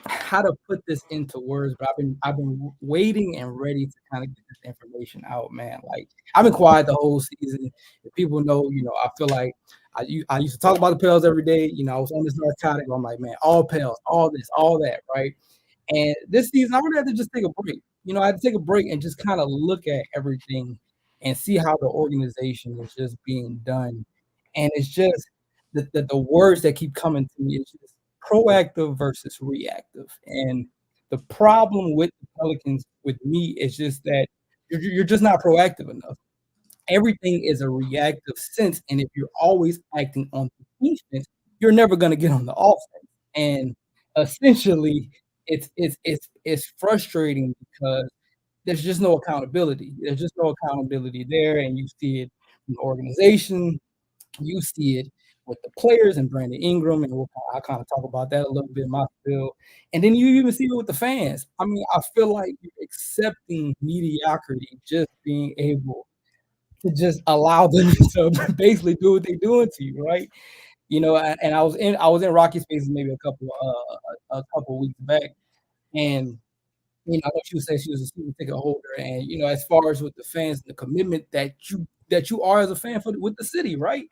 how to put this into words, but I've been waiting and ready to kind of get this information out, man. Like I've been quiet the whole season. If people know, I feel like I used to talk about the Pels every day. I was on this narcotic. I'm like, man, all Pels, all this, all that, right? And this season, I would have to just take a break. I had to take a break and just kind of look at everything and see how the organization is just being done. And it's just the words that keep coming to me is just proactive versus reactive. And the problem with the Pelicans with me is just that you're just not proactive enough. Everything is a reactive sense. And if you're always acting on the defense, you're never going to get on the offense. And essentially, it's frustrating because there's just no accountability. There's just no accountability there. And you see it in the organization. You see it with the players and Brandon Ingram, and I kind of talk about that a little bit in my field. And then you even see it with the fans. I mean, I feel like you're accepting mediocrity, just being able to just allow them to basically do what they're doing to you, right? And I was in Rocky Spaces maybe a couple weeks back, and I know she was saying she was a season ticket holder, and as far as with the fans and the commitment that you are as a fan with the city, right?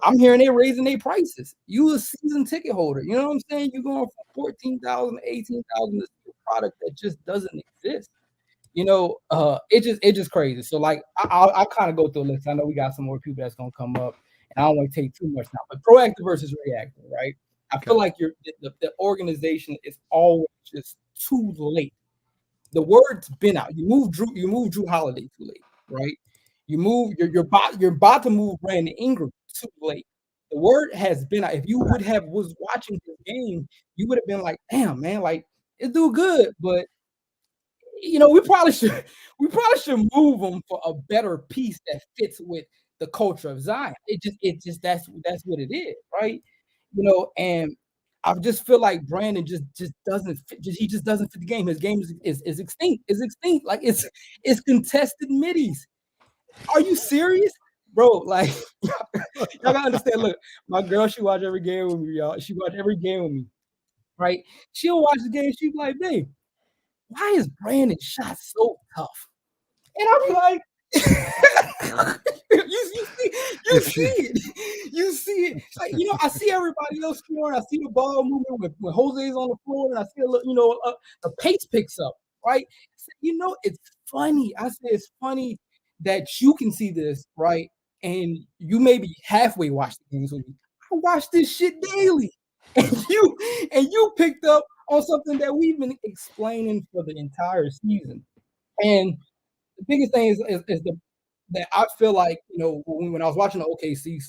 I'm hearing they're raising their prices. You a season ticket holder, you know what I'm saying? You're going from $14,000 to $18,000 to see a product that just doesn't exist. It's just crazy. So like I'll kind of go through a list. I know we got some more people that's gonna come up, and I don't want to take too much now. But proactive versus reactive, right? I feel like the organization is always just too late. The word's been out. You move Drew Holiday too late, right? You're about to move Brandon Ingram too late. The word has been out. If you was watching the game, you would have been like, damn, man, like it's do good, but we probably should move him for a better piece that fits with the culture of Zion. It just that's what it is, right? And I just feel like Brandon just doesn't fit. He just doesn't fit the game. His game is extinct. Is extinct. Like it's contested middies. Are you serious, bro? Like y'all gotta understand. Look, my girl, she watch every game with me, y'all. She watch every game with me, right? She'll watch the game. She'll be like, babe, why is Brandon's shot so tough? And I'll be like, you see it. Like, I see everybody else scoring. I see the ball moving when Jose's on the floor, and I see the pace picks up, right? So, it's funny. I say it's funny that you can see this, right? And you maybe halfway watch the games with me. I watch this shit daily. And you picked up on something that we've been explaining for the entire season. And the biggest thing is that I feel like, when I was watching the OKC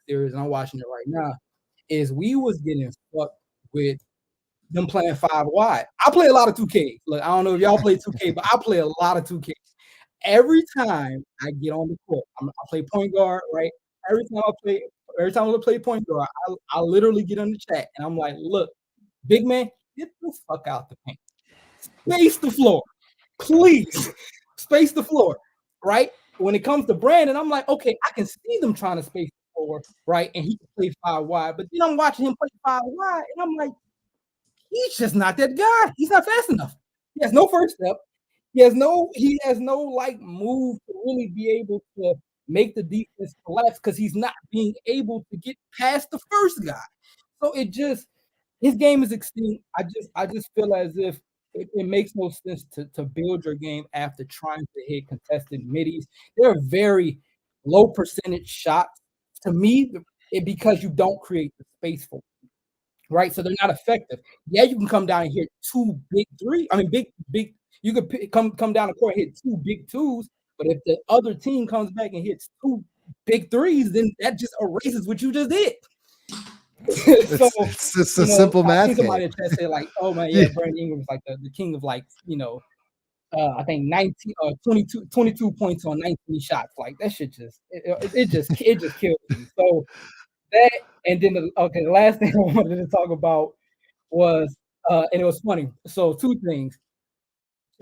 series, and I'm watching it right now, is we was getting fucked with them playing 5 wide. I play a lot of 2K. Look, I don't know if y'all play 2K, but I play a lot of 2K. Every time I get on the court, I play point guard, right? Every time I play point guard, I literally get on the chat and I'm like, look, big man, get the fuck out the paint. Space the floor. Please. Space the floor. Right? When it comes to Brandon, I'm like, okay, I can see them trying to space the floor, right? And he can play 5 wide. But then I'm watching him play 5 wide, and I'm like, he's just not that guy. He's not fast enough. He has no first step. He has no like move to really be able to make the defense collapse because he's not being able to get past the first guy. So his game is extinct. I just feel as if it makes no sense to build your game after trying to hit contested middies. They're very low percentage shots to me because you don't create the space for them, right? So they're not effective. Yeah, you can come down and hit two big three. I mean, big. You could come down the court and hit two big twos, but if the other team comes back and hits two big threes, then that just erases what you just did. It's just a simple math game. Somebody in chat say like, "Oh man, yeah, Brandon Ingram was like the king of like I think 22 points on 19 shots. Like that shit it just kills me." So that, and then the last thing I wanted to talk about was and it was funny. So two things.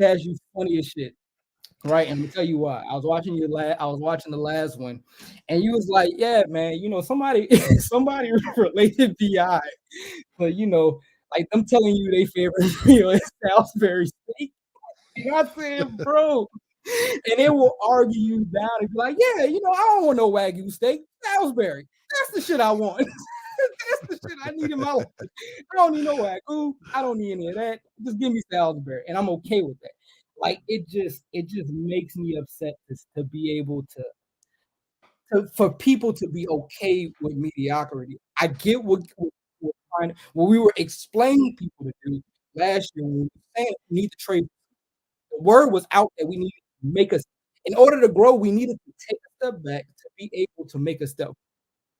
Chaz, you funny as shit, right? And I'm gonna tell you why. I was watching the last one, and you was like, "Yeah, man, somebody related BI, but like them telling you they favorite meal is Salisbury steak." And I said, "Bro," and they will argue you down and be like, "Yeah, I don't want no Wagyu steak, Salisbury. That's the shit I want." That's the shit I need in my life. I don't need no Wagyu. I don't need any of that. Just give me Salisbury, and I'm okay with that. Like it just makes me upset to be able for people to be okay with mediocrity. I get what we were explaining people to do last year when we were saying we need to trade. The word was out that we needed to make us, in order to grow, we needed to take a step back to be able to make a step.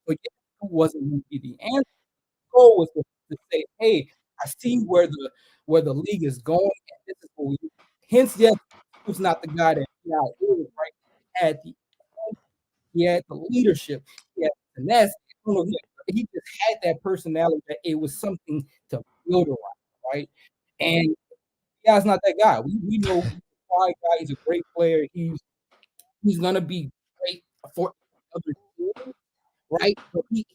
But it wasn't going to be the answer. The goal was to say, "Hey, I see where the league is going, and this is what we do." Hence, yes, he was not the guy that is, right? He had the leadership, he had the finesse. He just had that personality that it was something to build around, right? And the guy's not that guy. We know he's a quiet guy. He's a great player. He's gonna be great for other teams, right? But he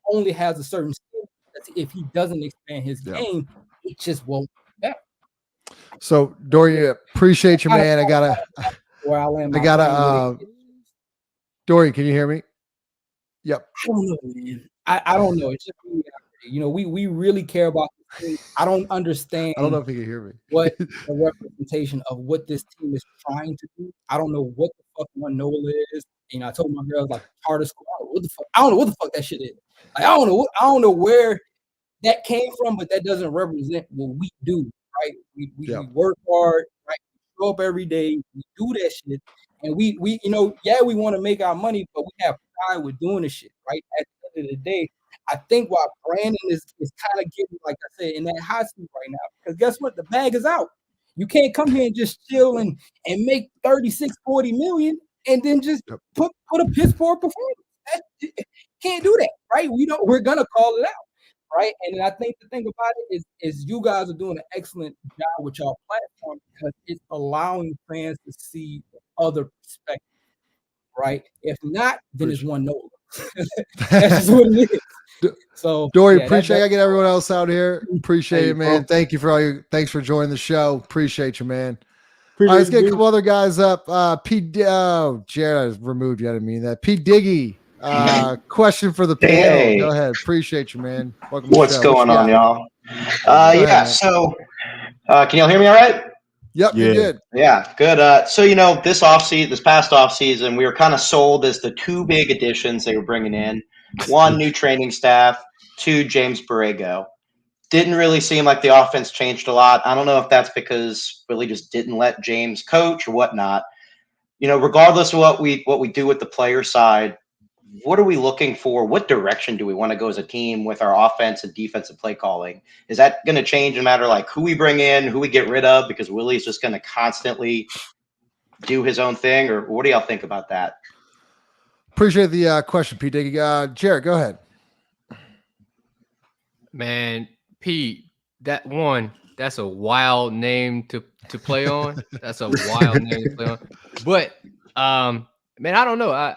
only has a certain skill. If he doesn't expand his game, it just won't be better. So Dory, appreciate you, man. I gotta Dory, can you hear me? Yep. I don't know, man. I don't know. It's just we really care about this team. I don't understand. I don't know if you can hear me. What the representation of what this team is trying to do. I don't know what the fuck one NOLA is. I told my girls like charter school. I don't know what the fuck that shit is. Like I don't know where that came from, but that doesn't represent what we do, right? We work hard, right? We show up every day, we do that shit, and we want to make our money, but we have pride with doing this shit, right? At the end of the day, I think why Brandon is kind of getting, like I said, in that hot seat right now, because guess what? The bag is out. You can't come here and just chill and make 36, 40 million and then just put a piss poor performance. Can't do that, right? We're gonna call it out, right? And I think the thing about it is you guys are doing an excellent job with your platform because it's allowing fans to see the other perspective, right? If not, then it's one NOLA. That's just what it is. So Dory, appreciate I get everyone else out here. Appreciate it, man. Thank you for thanks for joining the show. Appreciate you, man. All right, let's get a couple other guys up. Jared, I removed you. I didn't mean that. P. Diggy, question for the panel. Go ahead. Appreciate you, man. Welcome. What's going on, y'all? So can y'all hear me all right? Yep, you're good. Yeah, good. So, this past offseason, we were kind of sold as the two big additions they were bringing in. One, new training staff. Two, James Borrego. Didn't really seem like the offense changed a lot. I don't know if that's because Willie just didn't let James coach or whatnot. Regardless of what we do with the player side, what are we looking for? What direction do we want to go as a team with our offense and defensive play calling? Is that going to change no matter like who we bring in, who we get rid of? Because Willie's just going to constantly do his own thing, or what do y'all think about that? Appreciate the question, P. Diggy. Jared, go ahead. Man, Pete, that's a wild name to play on. That's a wild name to play on. But man, I don't know.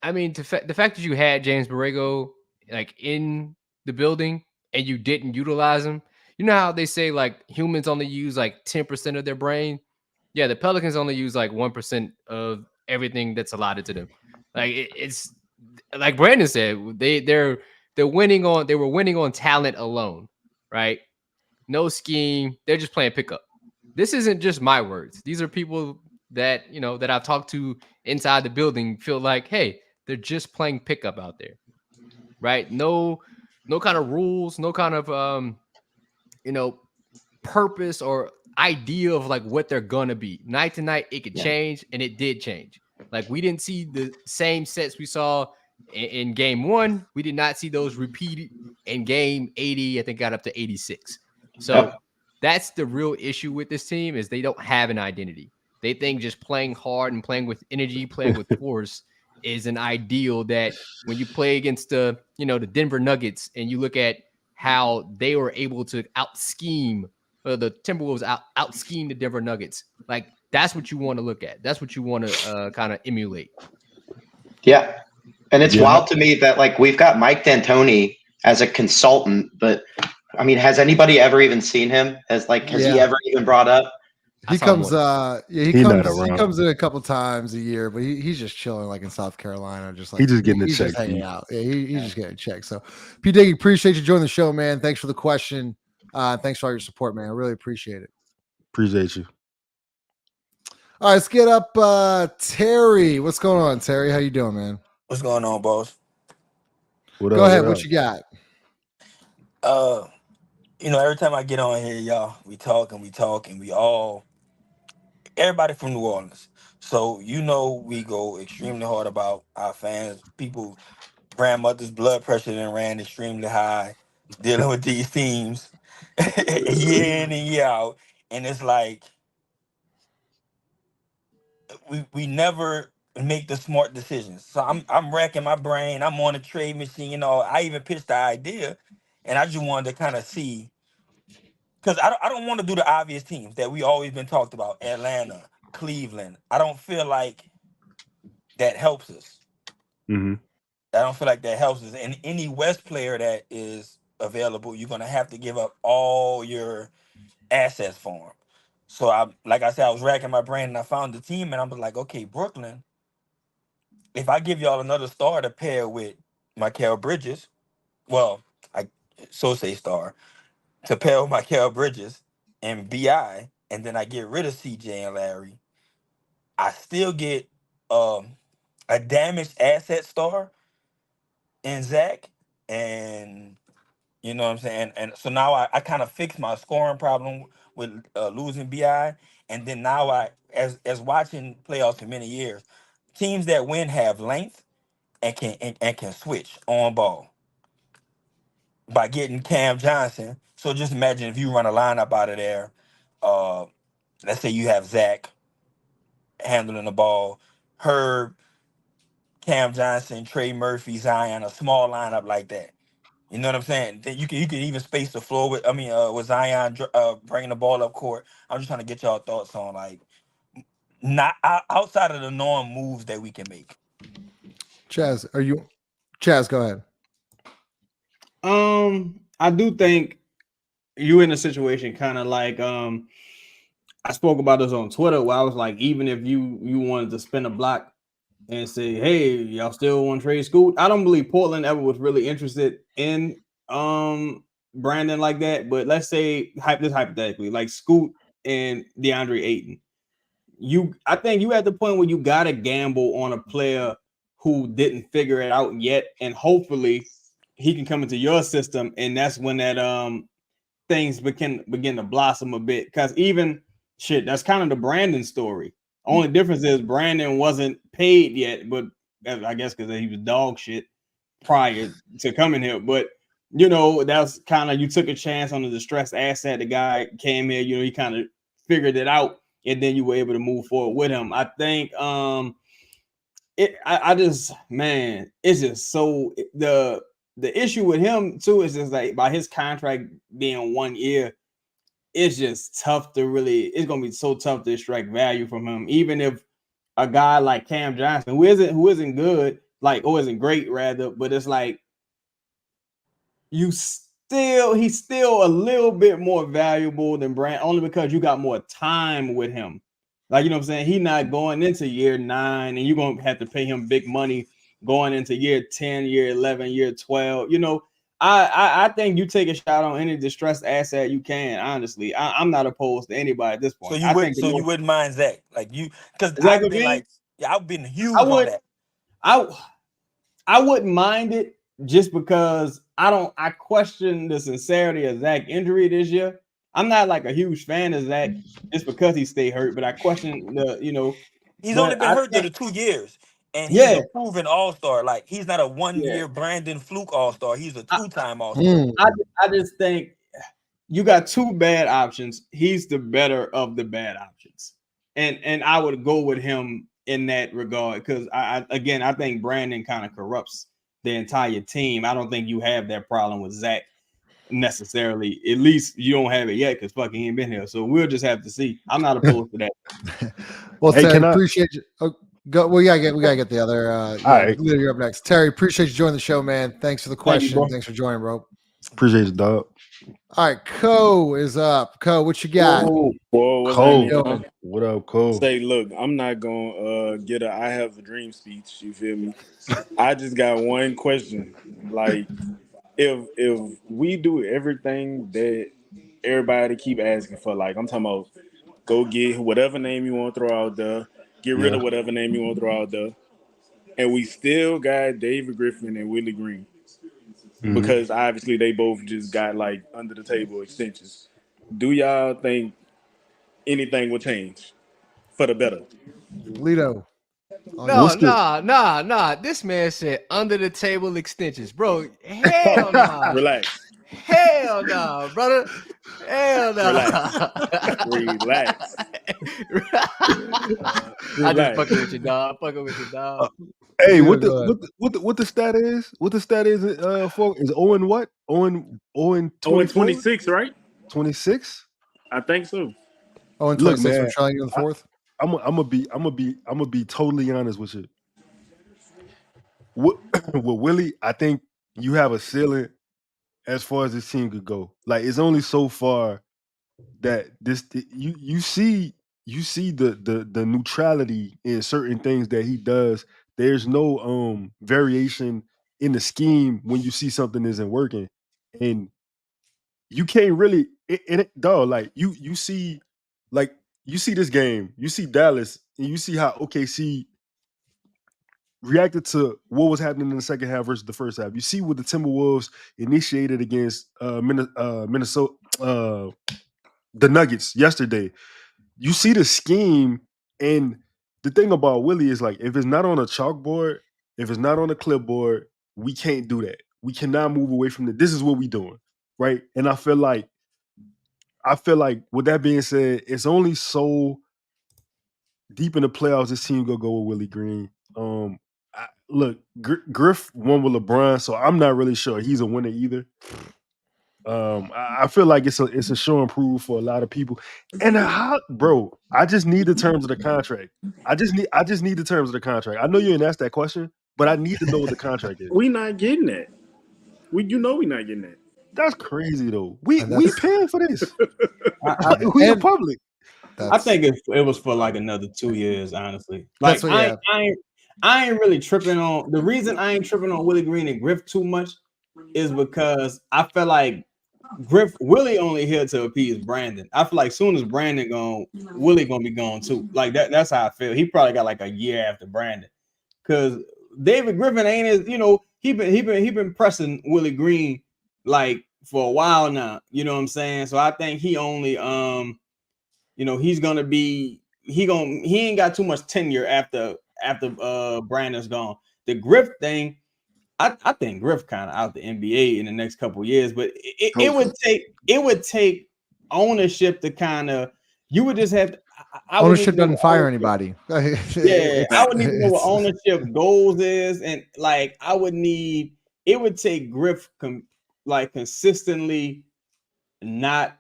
I mean, the fact that you had James Borrego like in the building and you didn't utilize him. You know how they say like humans only use like 10% of their brain? Yeah, the Pelicans only use like 1% of everything that's allotted to them. Like it's like Brandon said, they were winning on talent alone, right? No scheme. They're just playing pickup. This isn't just my words. These are people that that I've talked to inside the building feel like, hey, they're just playing pickup out there, right? No kind of rules, no kind of purpose or idea of like what they're gonna be. Night to night, it could change, and it did change. Like we didn't see the same sets we saw in game 1. We did not see those repeated in game 80. I think got up to 86. So that's the real issue with this team is they don't have an identity. They think just playing hard and playing with energy, playing with force is an ideal that when you play against the Denver Nuggets and you look at how they were able to out scheme the Timberwolves out scheme the Denver Nuggets. Like that's what you want to look at. That's what you want to kind of emulate. Yeah. And it's wild to me that like we've got Mike D'Antoni as a consultant, but I mean, has anybody ever even seen him? Has he ever even brought up? He comes in a couple times a year, but he's just chilling like in South Carolina, just like he's just getting he's a check. Just hanging out. Yeah, he's just getting a check. So P Diggy, appreciate you joining the show, man. Thanks for the question. Thanks for all your support, man. I really appreciate it. Appreciate you. All right, let's get up Terry. What's going on, Terry? How you doing, man? What's going on, boss? Go ahead. What you got? Every time I get on here, y'all, we talk and everybody from New Orleans. So, we go extremely hard about our fans. People, grandmother's blood pressure then ran extremely high dealing with these teams year in and year out. And it's like, we never make the smart decisions. So I'm racking my brain. I'm on the trade machine. I even pitched the idea, and I just wanted to kind of see, because I don't want to do the obvious teams that we always been talked about: Atlanta, Cleveland. I don't feel like that helps us. Mm-hmm. I don't feel like that helps us. And any West player that is available, you're gonna have to give up all your assets for him. So like I said, I was racking my brain and I found the team, and I was like, okay, Brooklyn. If I give y'all another star to pair with Mikal Bridges, well, I say star to pair with Mikal Bridges and BI, and then I get rid of CJ and Larry, I still get a damaged asset star in Zach, and you know what I'm saying? And so now I kind of fixed my scoring problem with losing BI, and then now as watching playoffs for many years, teams that win have length and can switch on ball by getting Cam Johnson. So just imagine if you run a lineup out of there. Let's say you have Zach handling the ball, Herb, Cam Johnson, Trey Murphy, Zion, a small lineup like that. You know what I'm saying? Then you can even space the floor with Zion bringing the ball up court. I'm just trying to get y'all thoughts on like not outside of the norm moves that we can make. Chaz, go ahead. I do think you in a situation kind of like I spoke about this on Twitter where I was like, even if you wanted to spin a block and say, hey, y'all still want to trade Scoot, I don't believe Portland ever was really interested in Brandon like that. But let's say hypothetically, like Scoot and DeAndre Ayton, I think you at the point where you gotta gamble on a player who didn't figure it out yet, and hopefully he can come into your system, and that's when that things begin to blossom a bit. Because even that's kind of the Brandon story. Only difference is Brandon wasn't paid yet, but I guess because he was dog shit prior to coming here. But that's kind of, you took a chance on the distressed asset. The guy came here, he kind of figured it out, and then you were able to move forward with him. I think it's just so the issue with him too is just like by his contract being 1 year, it's just tough to it's gonna be so tough to extract value from him. Even if a guy like Cam Johnson, who isn't good, isn't great rather, but it's like he's still a little bit more valuable than Brand, only because you got more time with him, Like, you know what I'm saying? He not going into year 9, and you're going to have to pay him big money going into year 10, year 11, year 12. You know, I think you take a shot on any distressed asset you can. Honestly, I'm not opposed to anybody at this point. You wouldn't mind Zach, like you, because Zach I've been LaVine? like, I've been huge I on would, that. I wouldn't mind it just because I question the sincerity of Zach's injury this year. I'm not like a huge fan of Zach just because he stayed hurt, but I question He's only but been I hurt think, the 2 years, and he's yeah, a proven all-star. Like, he's not a 1 yeah. year Brandon fluke all-star. He's a 2-time all-star. I just think you got 2 bad options. He's the better of the bad options, and I would go with him in that regard because I think Brandon kind of corrupts the entire team. I don't think you have that problem with Zach necessarily. At least you don't have it yet because fucking he ain't been here. So we'll just have to see. I'm not opposed to that. Well, Hey, Terry, appreciate you. Oh, go. We gotta get the other. right. You're up next. Terry, appreciate you joining the show, man. Thanks for the Thank you, question. bro. Thanks for joining, bro. Appreciate it, dog. All right, Co is up. Co, what you got? Whoa, what's Cole, happening? what up, Cole? Say, look, I'm not gonna get a I have a dream speech. You feel me? I just got one question. Like, if we do everything that everybody keep asking for, like I'm talking about, go get whatever name you want to throw out there, get rid of whatever name you want to throw out there, and we still got David Griffin and Willie Green because obviously they both just got like under the table extensions. Do y'all think anything will change for the better? Lido. Nah. This man said under the table extensions, bro. Hell nah. Relax. Hell no, brother. Hell no. Relax. I just fucking with you, dog. Fucking with you, dog. Hey, what the stat is? What the stat is? For is Owen what? Owen 26, right? 26. I think so. Owen Look, 26 man, for trying you in the 4th. I'm gonna be totally honest with you. With Willie, I think you have a ceiling as far as this team could go. Like, it's only so far that you see the neutrality in certain things that he does. There's no variation in the scheme when you see something isn't working, and you can't really dog, like you see this game, you see Dallas, and you see how OKC reacted to what was happening in the second half versus the first half. You see what the Timberwolves initiated against Minnesota, the Nuggets yesterday. You see the scheme, and the thing about Willie is, like, if it's not on a chalkboard, if it's not on a clipboard, we can't do that. We cannot move away from it. This is what we're doing, right? And I feel like with that being said, it's only so deep in the playoffs this team gonna go with Willie Green. Look, Griff won with LeBron, so I'm not really sure he's a winner either. I feel like it's a show and prove for a lot of people. And bro, I just need the terms of the contract. I just need the terms of the contract. I know you didn't ask that question, but I need to know what the contract is. We not getting that. We not getting that. That's crazy though. We paying for this. We and in public. I think it was for like another 2 years, honestly. Like, That's what, I ain't really tripping on the reason I ain't tripping on Willie Green and Griff too much is because I feel like Willie only here to appease Brandon. I feel like soon as Brandon gone, Willie gonna be gone too. Like that's how I feel. He probably got like a year after Brandon, because David Griffin ain't as he been pressing Willie Green like for a while now. You know what I'm saying? So I think he only he's gonna be he ain't got too much tenure after Brandon's gone. The Griff thing, I think Griff kind of out the NBA in the next couple of years, but it would take ownership to kind of, you would just have to, ownership doesn't fire anybody. Yeah, I would need to know what ownership goals is, and like it would take Griff consistently not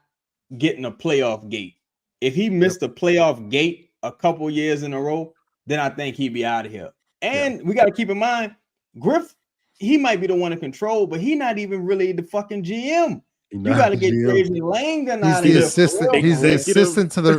getting a playoff gate. If he missed a playoff gate a couple years in a row, then I think he'd be out of here. And we got to keep in mind, Griff, he might be the one in control, but he's not even really the fucking GM. You got to get Trajan Langdon out of He's here. the assistant. He's the assistant to the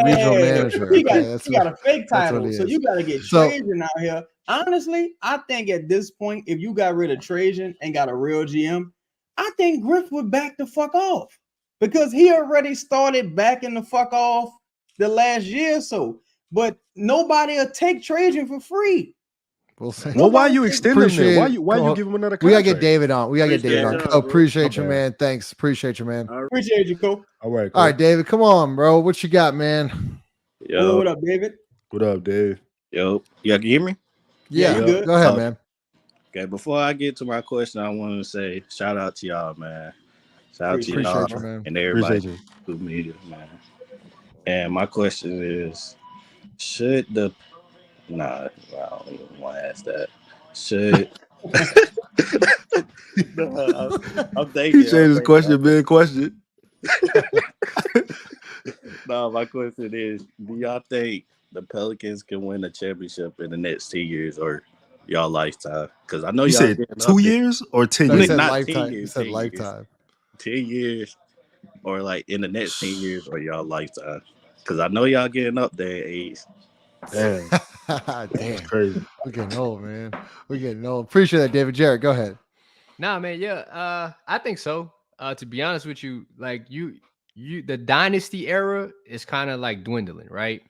regional manager. He Okay, got a fake title, what so you got to get Trajan out here. Honestly, I think at this point, if you got rid of Trajan and got a real GM, I think Griff would back the fuck off because he already started backing the fuck off the last year or so. But nobody will take Trajan for free. We'll see. Well, why you extend him then? Why you give him another contract? We gotta get David on. Appreciate you, Okay. man. Thanks. Appreciate you, man. Appreciate you, Cole. All right. All right, David. Come on, bro. What you got, man? Yo, what up, David? What up, Dave? Yo, y'all can hear me? Yeah, you good? Go ahead, man. Okay, before I get to my question, I want to say shout out to y'all, man. Shout out to Appreciate y'all you, man. and everybody Appreciate who media, man. And my question is, should the I don't even want to ask that. Should I'm thinking. He changed his question, big question. No, my question is, do y'all think the Pelicans can win a championship in the next 10 years or y'all lifetime? Because I know You y'all said getting 2 up there. years or 10 No, he years? said Not lifetime. 10 years, He said 10 years. lifetime. 10 years or like in the next 10 years or y'all lifetime? Because I know y'all getting up there in age. Damn. Damn. Crazy. We're getting old, man. We're getting old. Appreciate that, David. Jared, go ahead. Nah, man, yeah, I think so. To be honest with you, like you the dynasty era is kind of like dwindling, right?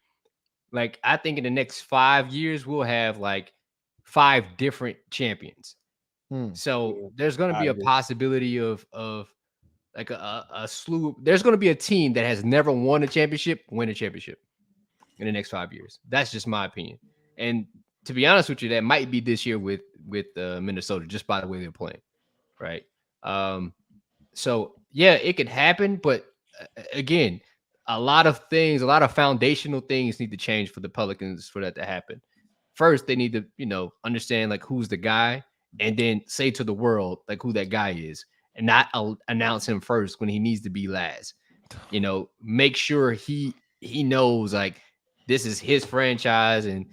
Like I think in the next 5 years we'll have like 5 different champions. So there's going to be a possibility of like a slew. There's going to be a team that has never won a championship win a championship in the next 5 years. That's just my opinion. And to be honest with you, that might be this year with Minnesota, just by the way they're playing, right? So yeah, it could happen, but again, a lot of foundational things need to change for the Pelicans for that to happen. First, they need to, understand like who's the guy, and then say to the world like who that guy is, and not announce him first when he needs to be last. Make sure he knows like this is his franchise and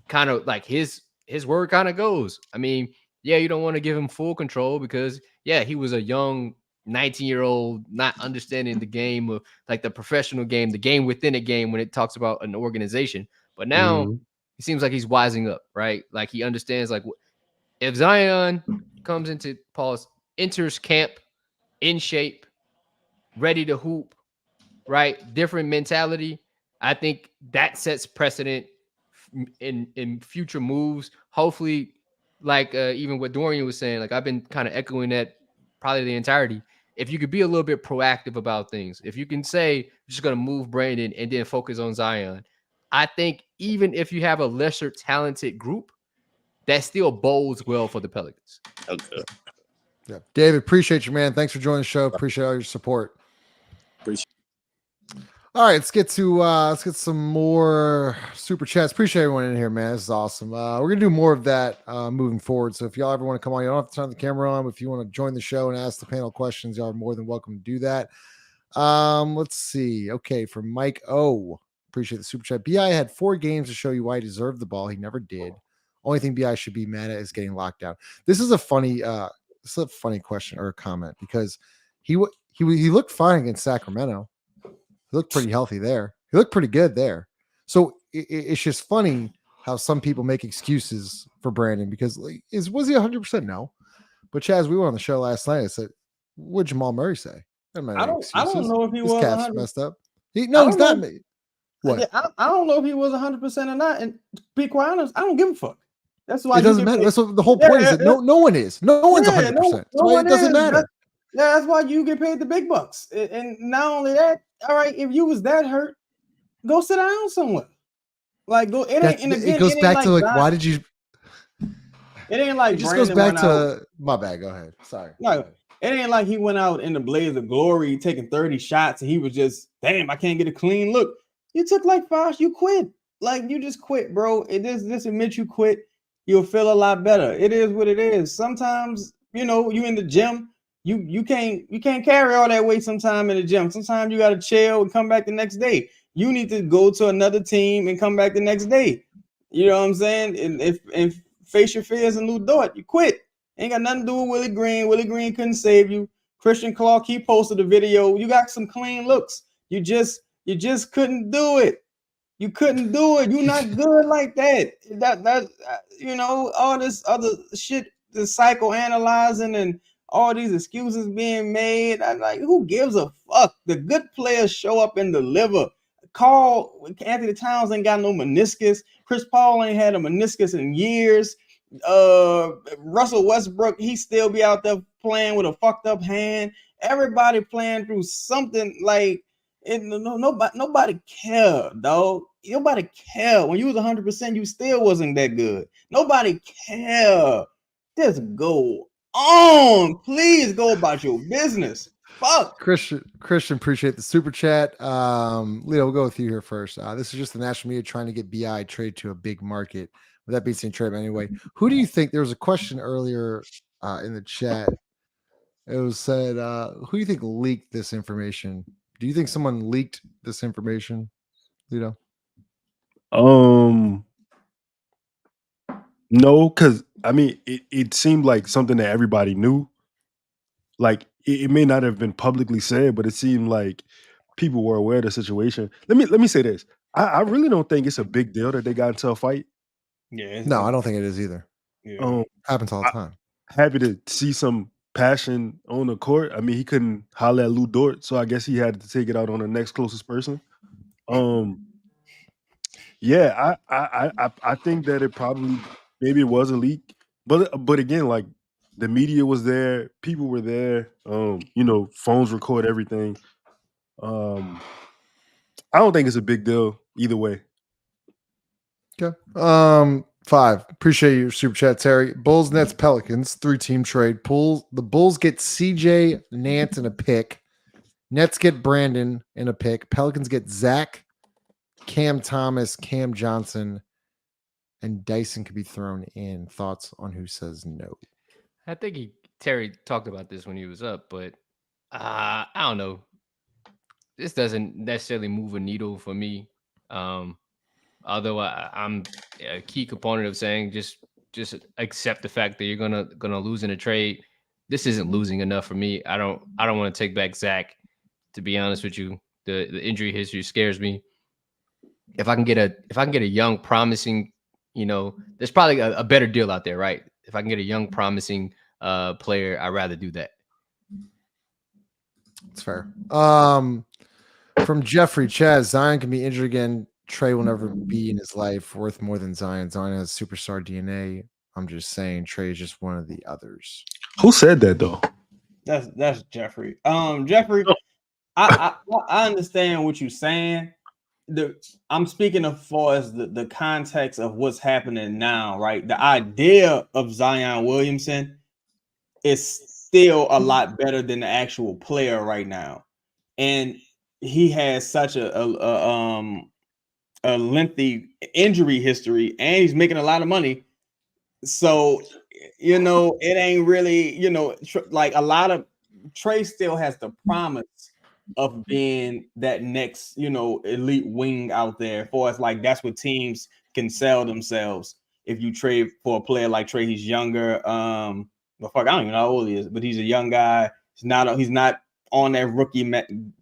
kind of like his word kind of goes. I mean, yeah, you don't want to give him full control because yeah, he was a young 19-year-old not understanding the game of like the professional game, the game within a game when it talks about an organization. But now he seems like he's wising up, right? Like he understands like if Zion comes enters camp in shape, ready to hoop, right? Different mentality. I think that sets precedent in future moves. Hopefully, like even what Dorian was saying, like I've been kind of echoing that probably the entirety. If you could be a little bit proactive about things, if you can say you're just going to move Brandon and then focus on Zion, I think even if you have a lesser talented group, that still bodes well for the Pelicans. Okay. Yeah. David, appreciate you, man. Thanks for joining the show. Appreciate all your support. All right, let's get some more super chats. Appreciate everyone in here, man. This is awesome. We're gonna do more of that moving forward. So if y'all ever want to come on, you don't have to turn the camera on. If you want to join the show and ask the panel questions, y'all are more than welcome to do that. Let's see. Okay, from Mike O. Appreciate the super chat. BI had 4 games to show you why he deserved the ball. He never did. Only thing BI should be mad at is getting locked down. This is a funny question or a comment because he looked fine against Sacramento. He looked pretty healthy there. He looked pretty good there. So it's just funny how some people make excuses for Brandon because was he 100%? No. But Chaz, we were on the show last night. I said, what did Jamal Murray say? I don't know if he His was calf's 100%. messed up. He's not. What? I don't know if he was 100% or not. And to be quite honest, I don't give a fuck. That's why it doesn't matter. That's what the whole point is. That no one is. No one's 100%. So it doesn't matter. That's why you get paid the big bucks. And not only that, all right, if you was that hurt, go sit down somewhere. Like go. It goes back to like why did you? It ain't like it just goes back to my bad. Go ahead. Sorry. No, it ain't like he went out in the blaze of glory, taking 30 shots, and he was just, damn, I can't get a clean look. You took like 5, you quit. Like you just quit, bro. Just admit you quit. You'll feel a lot better. It is what it is. Sometimes, you in the gym, you can't carry all that weight sometime in the gym. Sometimes you gotta chill and come back the next day. You need to go to another team and come back the next day. You know what I'm saying? And face your fears and Lou Dort. You quit. Ain't got nothing to do with Willie Green. Willie Green couldn't save you. Christian Clark, he posted a video. You got some clean looks. You just couldn't do it. You couldn't do it. You're not good like that. That all this other shit, the psychoanalyzing and all these excuses being made. I'm like, who gives a fuck? The good players show up and deliver. Anthony Towns ain't got no meniscus. Chris Paul ain't had a meniscus in years. Russell Westbrook, he still be out there playing with a fucked up hand. Everybody playing through something like nobody care, dog. Nobody care. When you was 100%, you still wasn't that good. Nobody care. Just go on. Please go about your business. Fuck. Christian, appreciate the super chat. Leo, we'll go with you here first. This is just the national media trying to get BI trade to a big market. With that being said, trade anyway. Who do you think? There was a question earlier in the chat. It was said, who do you think leaked this information? Do you think someone leaked this information? Leo? No, because I mean, it seemed like something that everybody knew. Like it may not have been publicly said, but it seemed like people were aware of the situation. Let me say this: I really don't think it's a big deal that they got into a fight. Yeah. No, I don't think it is either. Yeah. Happens all the time. Happy to see some passion on the court. I mean, he couldn't holler at Lou Dort, so I guess he had to take it out on the next closest person. Yeah, I think that it probably maybe it was a leak, but again, like the media was there, people were there. Phones record everything. I don't think it's a big deal either way. Okay. 5. Appreciate your super chat, Terry. Bulls, Nets, Pelicans, 3-team trade. The Bulls get CJ Nance and a pick. Nets get Brandon and a pick. Pelicans get Zach, Cam Thomas, Cam Johnson, and Dyson could be thrown in. Thoughts on who says no? I think Terry talked about this when he was up, but I don't know. This doesn't necessarily move a needle for me. Although I'm a key component of saying just accept the fact that you're gonna lose in a trade. This isn't losing enough for me. I don't want to take back Zach. To be honest with you, the injury history scares me. If I can get a young, promising, there's probably a better deal out there, right? If I can get a young, promising player, I'd rather do that. It's fair. From Jeffrey, Chaz, Zion can be injured again. Trey will never be in his life worth more than Zion. Zion has superstar DNA. I'm just saying Trey is just one of the others. Who said that though? That's Jeffrey. Jeffrey, I understand what you're saying. I'm speaking of far as the context of what's happening now, right? The idea of Zion Williamson is still a lot better than the actual player right now, and he has such a lengthy injury history, and he's making a lot of money. So it ain't really like a lot of Trey still has the promise of being that next, elite wing out there. For us, like that's what teams can sell themselves. If you trade for a player like Trey, he's younger. But fuck, I don't even know how old he is, but he's a young guy. He's not on that rookie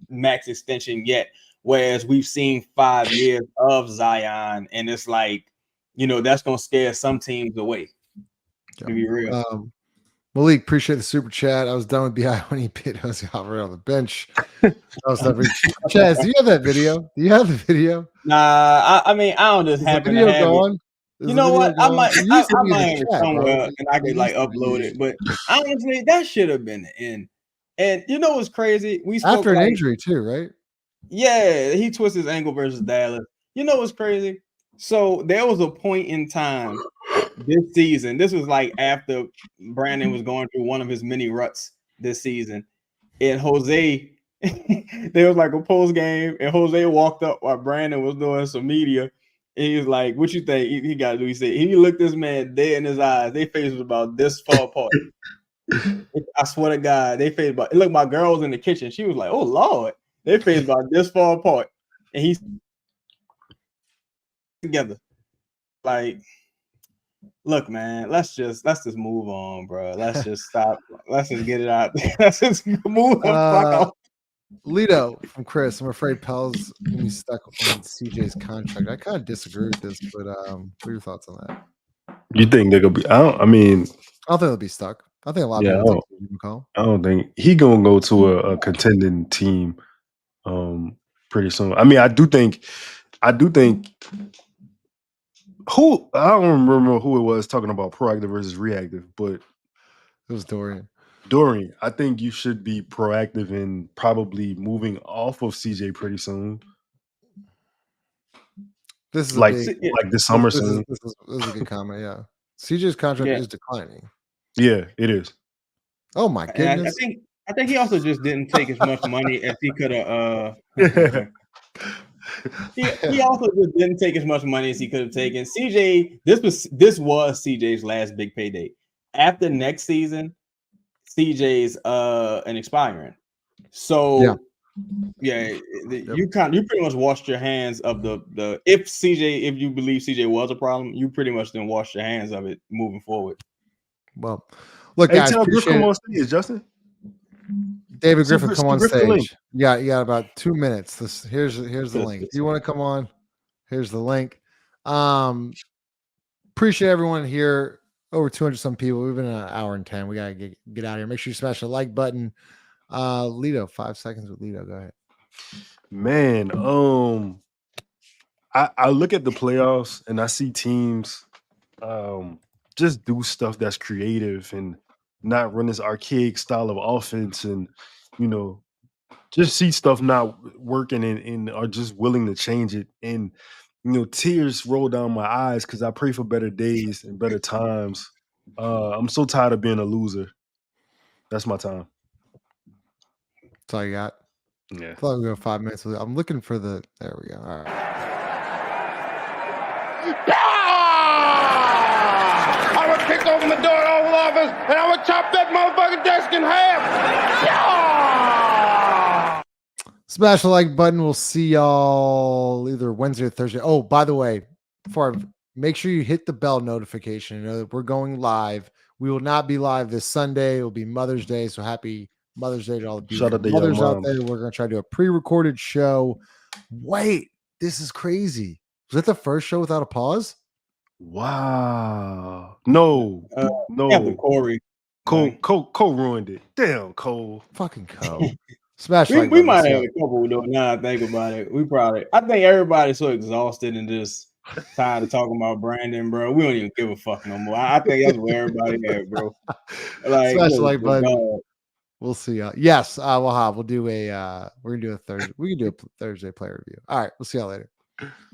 max extension yet. Whereas we've seen 5 years of Zion, and it's like, that's gonna scare some teams away. To be real. Malik, appreciate the super chat. I was done with BI when he pit Jose Alvarado on the bench. Chaz, do you have that video? Do you have the video? Nah, I mean, I don't just happen to have it. You know what? I might have it somewhere and I could like upload it. But honestly, that should have been the end. And you know what's crazy? We spoke after an injury too, right? Yeah, he twisted his ankle versus Dallas. You know what's crazy? So there was a point in time this season. This was like after Brandon was going through one of his mini ruts this season. And Jose, there was like a post game, and Jose walked up while Brandon was doing some media. And he was like, "What you think he got to do?" He said, he looked this man dead in his eyes. Their face was about this far apart. I swear to God, they face about. Look, my girl was in the kitchen. She was like, "Oh Lord." They face about this far apart, and he's together. Like, Look, man, let's just move on, bro. Let's just stop. Let's just get it out. Let's just move the fuck on. Lito from Chris, I'm afraid Pels will be stuck on CJ's contract. I kind of disagree with this, but what are your thoughts on that? You think they're gonna be? I don't think they'll be stuck. I think a lot of Yeah, people take CJ McCollum. I don't think he gonna go to a contending team pretty soon. I mean, I do think who I don't remember who it was talking about proactive versus reactive, but it was Dorian. I think you should be proactive in probably moving off of CJ pretty soon. This is like like this summer this soon. is a good comment. Yeah, CJ's contract is declining. Yeah, it is. Oh my And goodness! I think he also just didn't take as much money as he could have. He also just didn't take as much money as he could have taken. CJ, this was CJ's last big payday. After next season, CJ's an expiring. So you pretty much washed your hands of the if you believe CJ was a problem, you pretty much then washed your hands of it moving forward. Well, look, Hey, guys, tell Griff appreciate come it. on stage, Justin. David So Griffin, come on Griff the link. stage. You got about 2 minutes. Here's the link. If you want to come on, here's the link. Appreciate everyone here. Over 200 some people. We've been an hour and 10. We gotta get out of here. Make sure you smash the like button. Lito, 5 seconds with Lito. Go ahead. Man, I look at the playoffs and I see teams just do stuff that's creative and not run this archaic style of offense, and just see stuff not working and are just willing to change it. And tears roll down my eyes because I pray for better days and better times. I'm so tired of being a loser. That's my time. That's all you got. Yeah. I thought we go 5 minutes. I'm looking for the. There we go. All right. I would kick open the door to Oval Office and I would chop that motherfucking desk in half. Smash the like button. We'll see y'all either Wednesday or Thursday. Oh, by the way, make sure you hit the bell notification. You know that we're going live. We will not be live this Sunday. It will be Mother's Day. So happy Mother's Day to all the Shout beautiful out to your mothers out mom. there. We're going to try to do a pre-recorded show. Wait, this is crazy. Was that the first show without a pause? Wow. No. Corey. Cole ruined it. Damn, Cole. Fucking Cole. Smash we like we button. might Let's have go. a couple though. Now I think about it, I think everybody's so exhausted and just tired of talking about Brandon, bro. We don't even give a fuck no more. I think that's where everybody at, bro. Like, Smash the like good button. God. We'll see. Yes, we'll do a Thursday. We can do a Thursday player review. All right, we'll see y'all later.